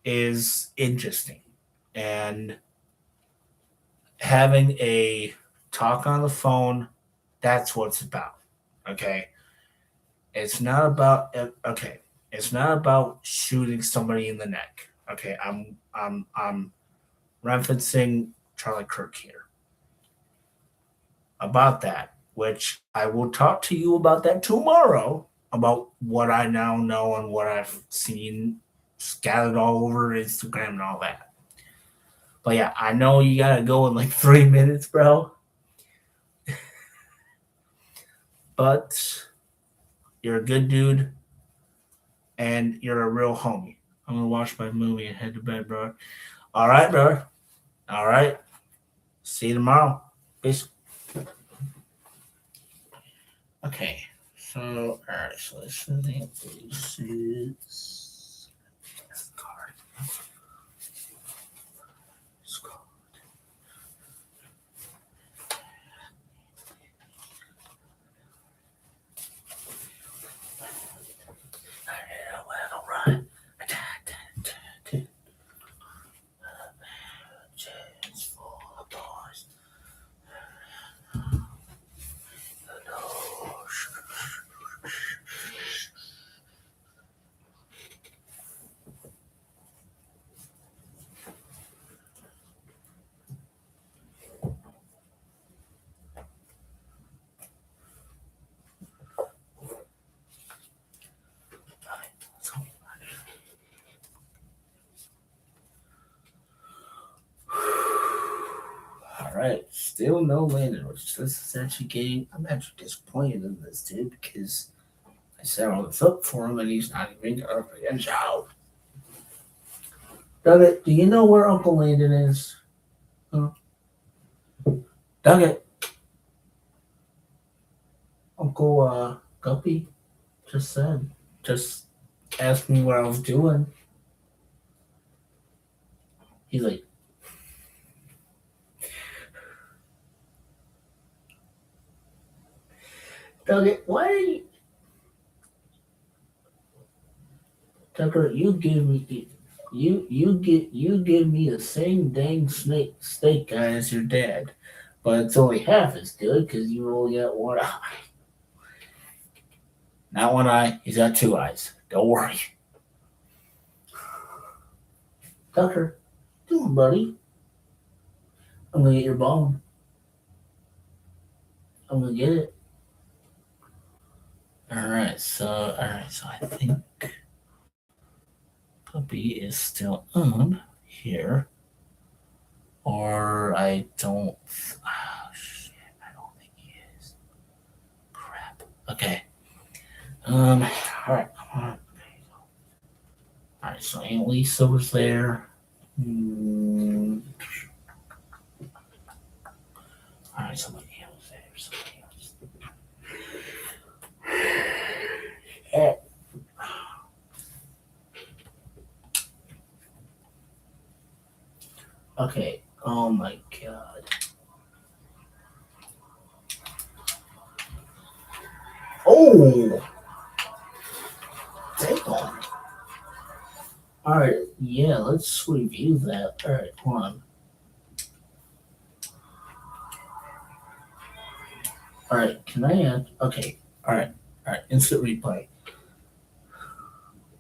is interesting and having a talk on the phone, that's what it's about. Okay. It's not about okay. It's not about shooting somebody in the neck. Okay. I'm referencing Charlie Kirk here about that, which I will talk to you about that tomorrow about what I now know and what I've seen scattered all over Instagram and all that. But yeah, I know you gotta go in like 3 minutes, bro. But you're a good dude and you're a real homie. I'm gonna watch my movie and head to bed, bro. All right, bro. All right. See you tomorrow. Peace. Okay. So, all right. So this is the card. All right. Chance for the boys. All right, still no landing, which this is actually getting. I'm actually disappointed in this dude because I set all this up for him and he's not even up against out. Doug, do you know where Uncle Landon is? Huh? Doug, Uncle Guppy just asked me what I was doing. He's like, Doug, why are you, Tucker? You give me the same dang steak guy as your dad, but it's only half as good because you only got one eye. Not one eye. He's got two eyes. Don't worry, Tucker. Doing, buddy. I'm gonna get your bone. I'm gonna get it. All right. So I think Puppy is still on here, or I don't. Oh shit! I don't think he is. Crap. Okay. All right. Come on. Alright, so Aunt Lisa was there. Alright, somebody else there. Somebody else. Okay. Oh my god. Oh! Damn. Alright, yeah, let's review that. Alright, hold on. Alright, can I add? Okay, alright, instant replay.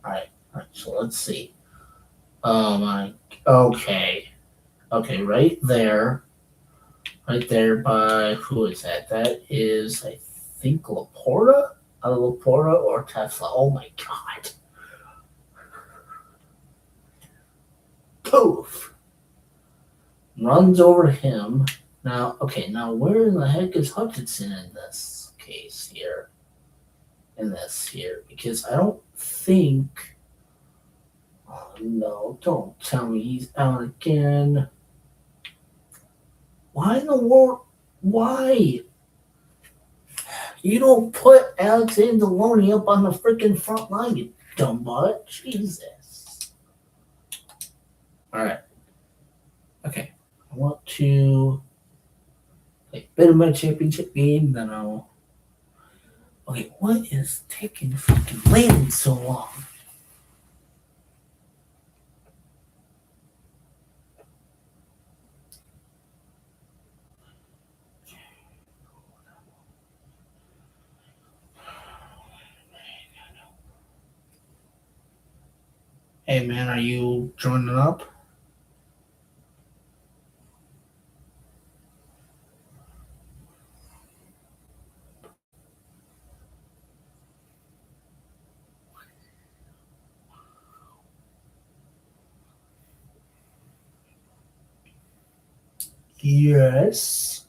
Alright, so let's see. Oh my, okay. Okay, right there by, who is that? That is, I think, Laporta? Laporta or Tesla. Oh my god. Poof! Runs over to him. Now, okay, now where in the heck is Hutchinson in this case here? Because I don't think. Oh no, don't tell me he's out again. Why in the world? Why? You don't put Alexander Deloney up on the freaking front line, you dumb butt. Jesus. Alright. Okay. I want to play a bit of my championship game, then I'll. Okay, what is taking freaking landing so long? Hey man, are you joining up? Yes.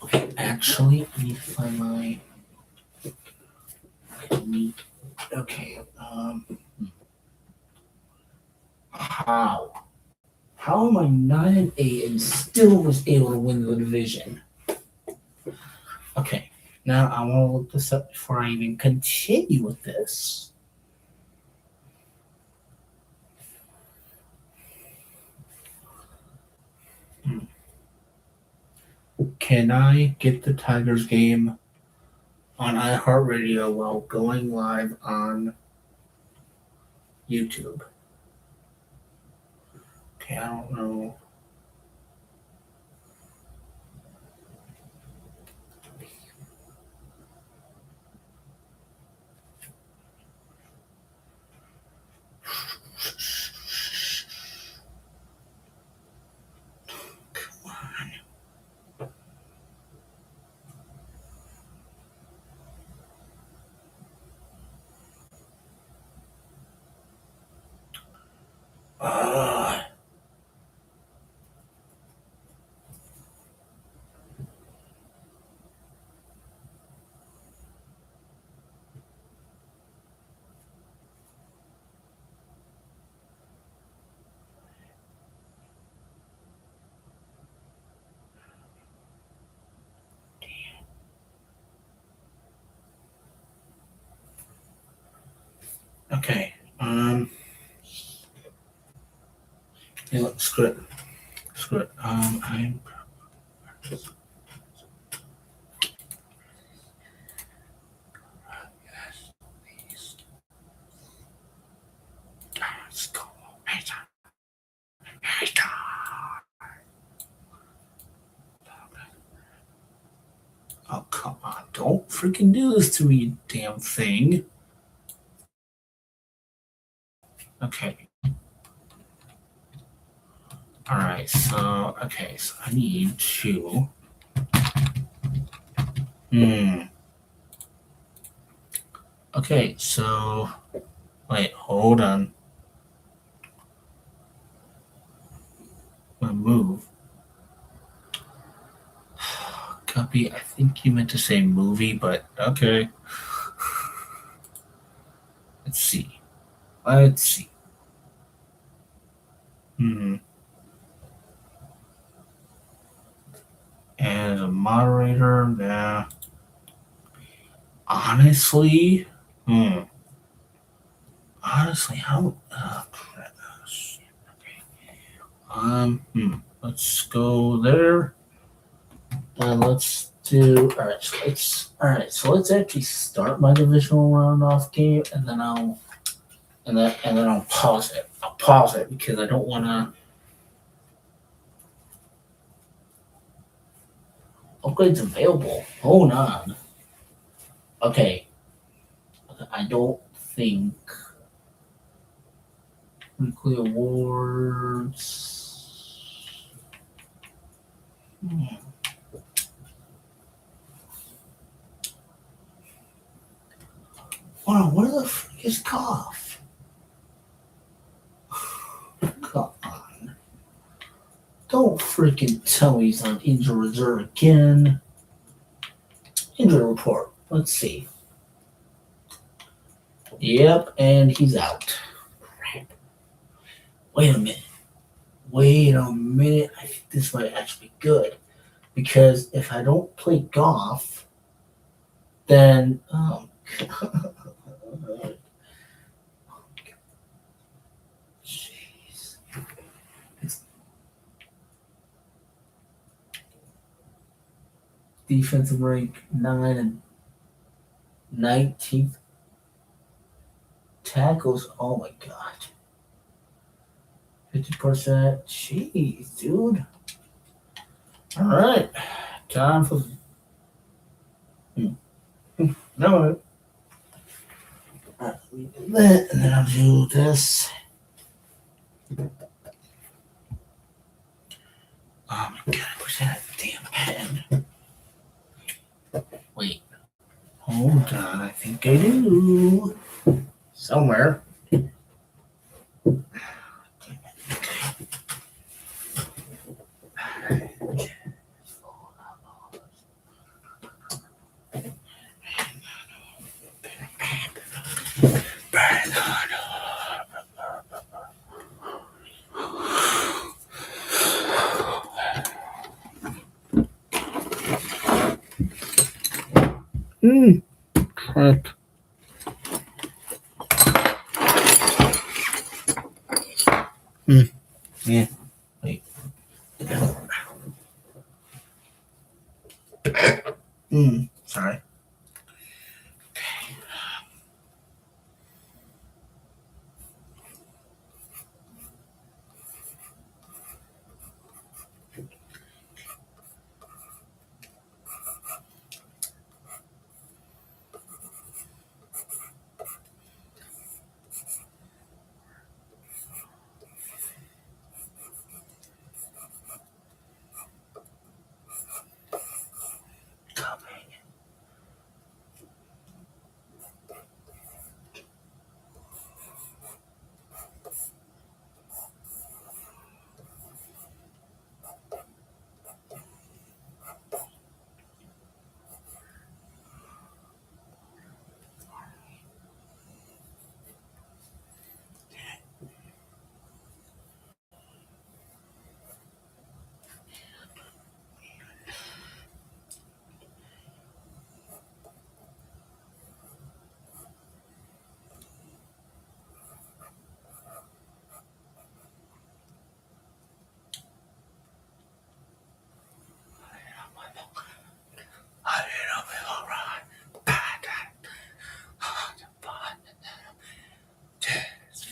Okay, actually, I need to find my. Okay, how? How am I 9-8 and still was able to win the division? Okay, now I want to look this up before I even continue with this. Can I get the Tigers game on iHeartRadio while going live on YouTube? Okay, I don't know. Uh, okay. Yeah, screw it. Screw it. I'm. Let's go. Oh, come on. Don't freaking do this to me, you damn thing. Okay. Alright, so I need to. Okay, so wait, hold on. My move. Copy. I think you meant to say movie, but okay. Let's see. Hmm. And as a moderator, yeah. Honestly, honestly, how? Crap. Shit. Let's go there, and let's do. All right, so let's actually start my divisional round off game, and then I'll pause it. I'll pause it because I don't want to. Upgrades available. Hold on. Okay, I don't think weekly awards. Wow, what the frick is cough? Come on. Don't freaking tell me he's on injury reserve again. Injury report. Let's see. Yep, and he's out. Crap. Wait a minute. Wait a minute. I think this might actually be good. Because if I don't play golf, then jeez. Defensive rank 9 and 19th tackles. Oh my god. 50%. Jeez, dude. Alright. Time for no. Alright, we do that, and then I'll do this. Oh my god, where's that damn pen? Wait. Hold on, I think I do. Somewhere. Crap. Yeah. Wait. Sorry.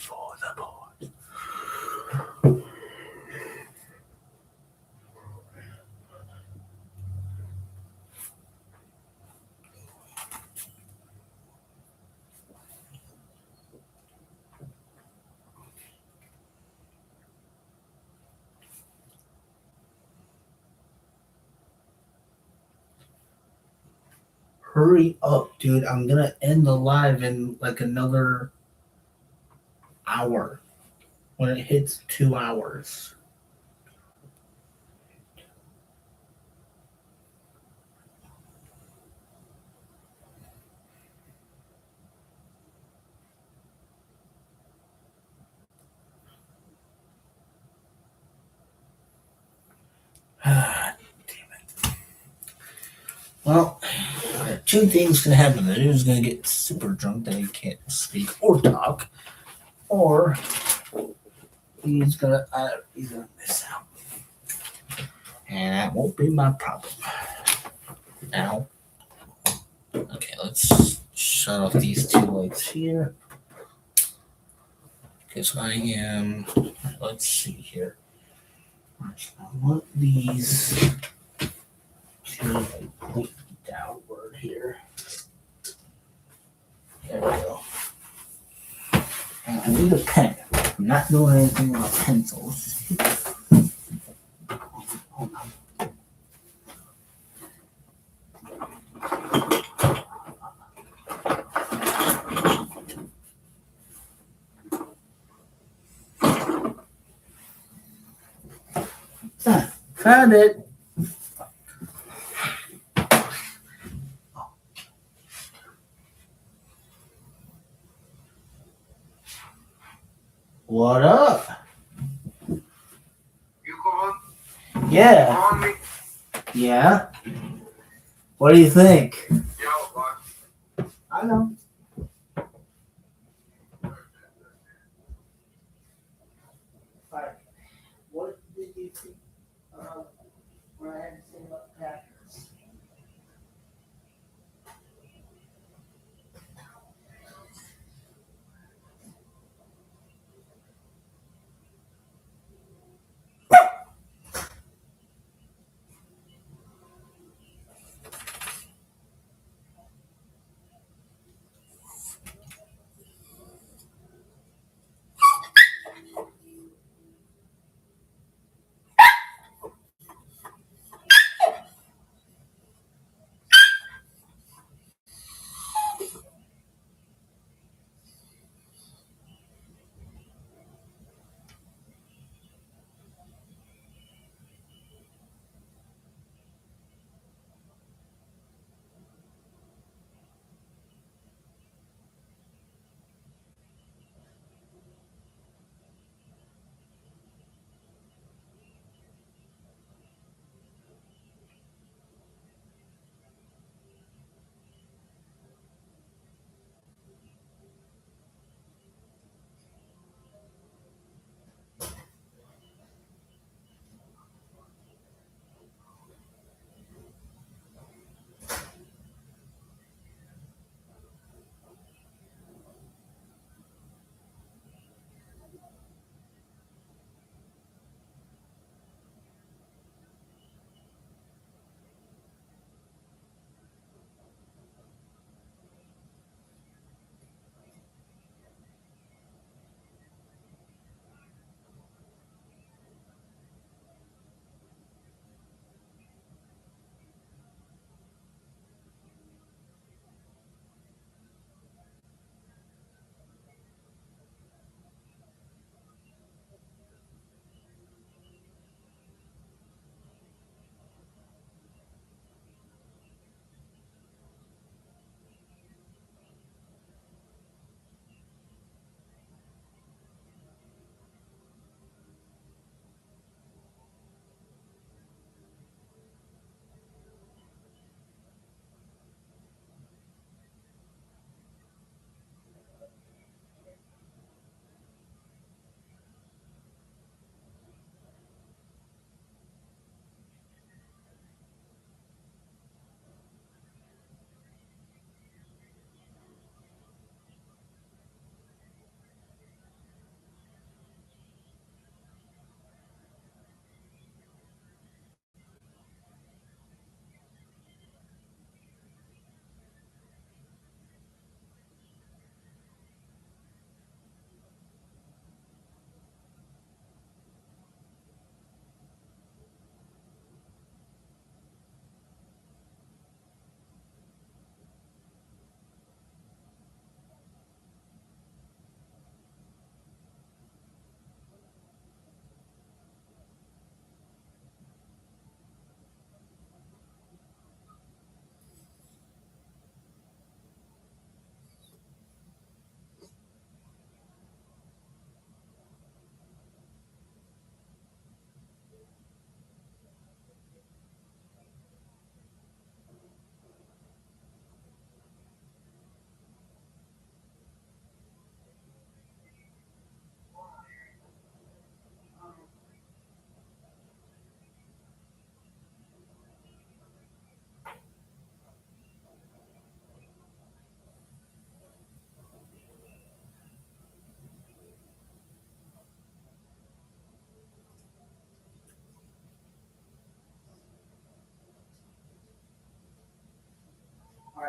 For the board. Hurry up, dude. I'm gonna end the live in like another hour when it hits 2 hours. Damn it. Well, two things can happen. The dude's gonna get super drunk that he can't speak or talk, or he's gonna miss out. And that won't be my problem. Now, okay, let's shut off these two lights here. Because I am, let's see here. I want these to point downward here. There we go. And I need a pen. I'm not doing anything with pencils. Hold on. Found it. What up? You calling? Yeah. Calling me? Yeah. What do you think? Yeah, what? I know. Alright. What did you think when I had to say about the Packers?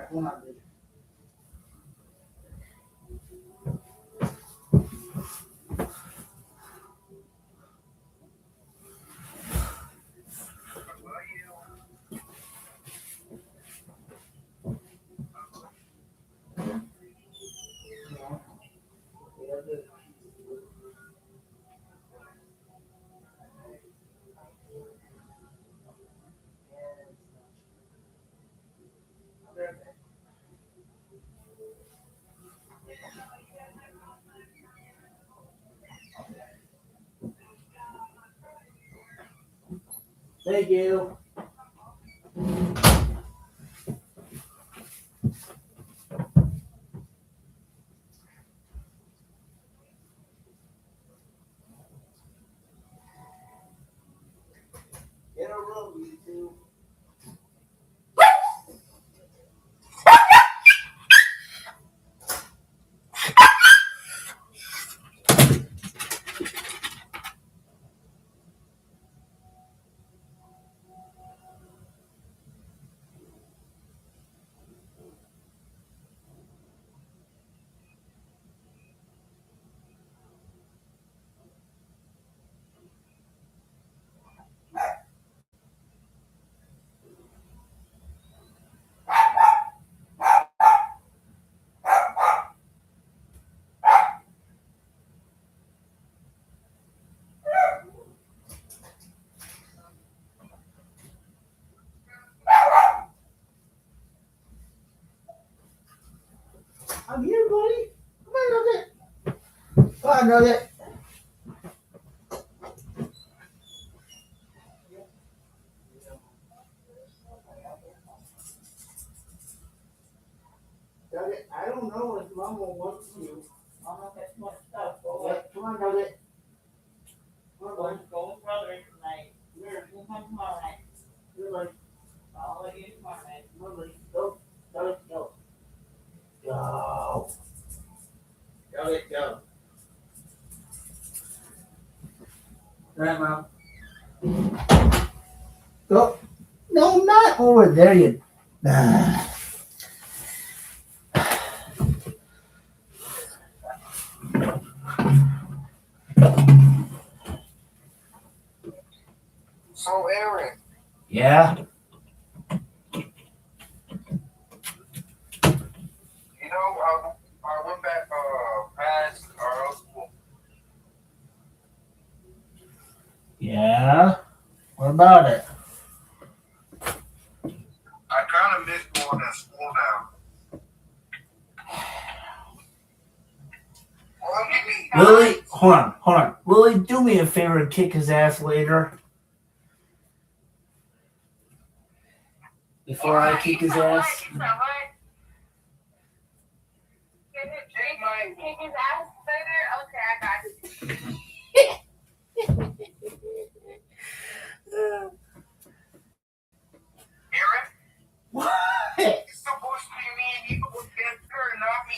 right, come on, dude. Thank you. Get a room, you two. I'm here, buddy. Come on, Nugget. Come on, Nugget. Nugget, I don't know if Mama wants you. Mama gets more stuff. Come on, Nugget. Come on, buddy. Go with brother tonight. Here, You come tomorrow night. here, buddy. I'll let you tomorrow night. Come on, buddy. Go. Nugget, go. Go. Nugget, go. All right, Mom. Go. No, not over there, you. So, Aaron, Yeah. I went back past our old school. Yeah. What about it? I kind of miss going to school now. Well, give me. Lily, hold on. Lily, do me a favor and kick his ass later. Before I kick his ass. Take my. Kick his ass later? Okay, I got you. Aaron, What? it's supposed to be me and you with Spencer, not me.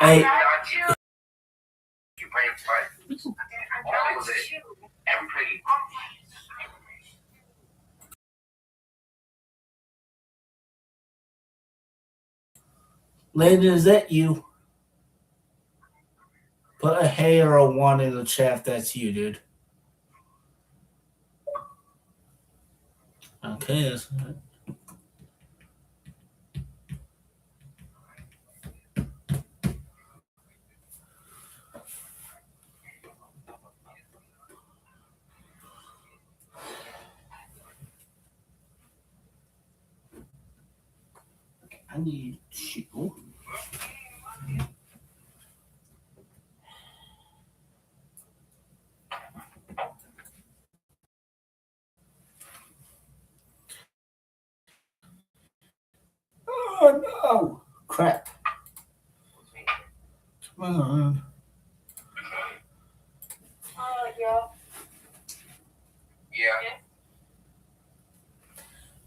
Hey, Landon, is that you? Put a hey or a one in the chat if that's you, dude. Okay, that's I need you. Oh no! Crap. Come on.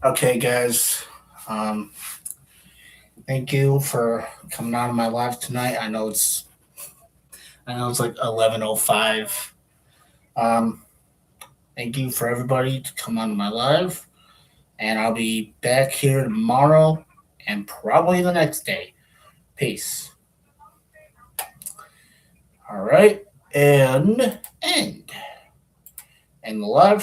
Okay, guys. Thank you for coming on my live tonight. I know it's like 11:05. Thank you for everybody to come on my live, and I'll be back here tomorrow and probably the next day. Peace. All right, and end. And the live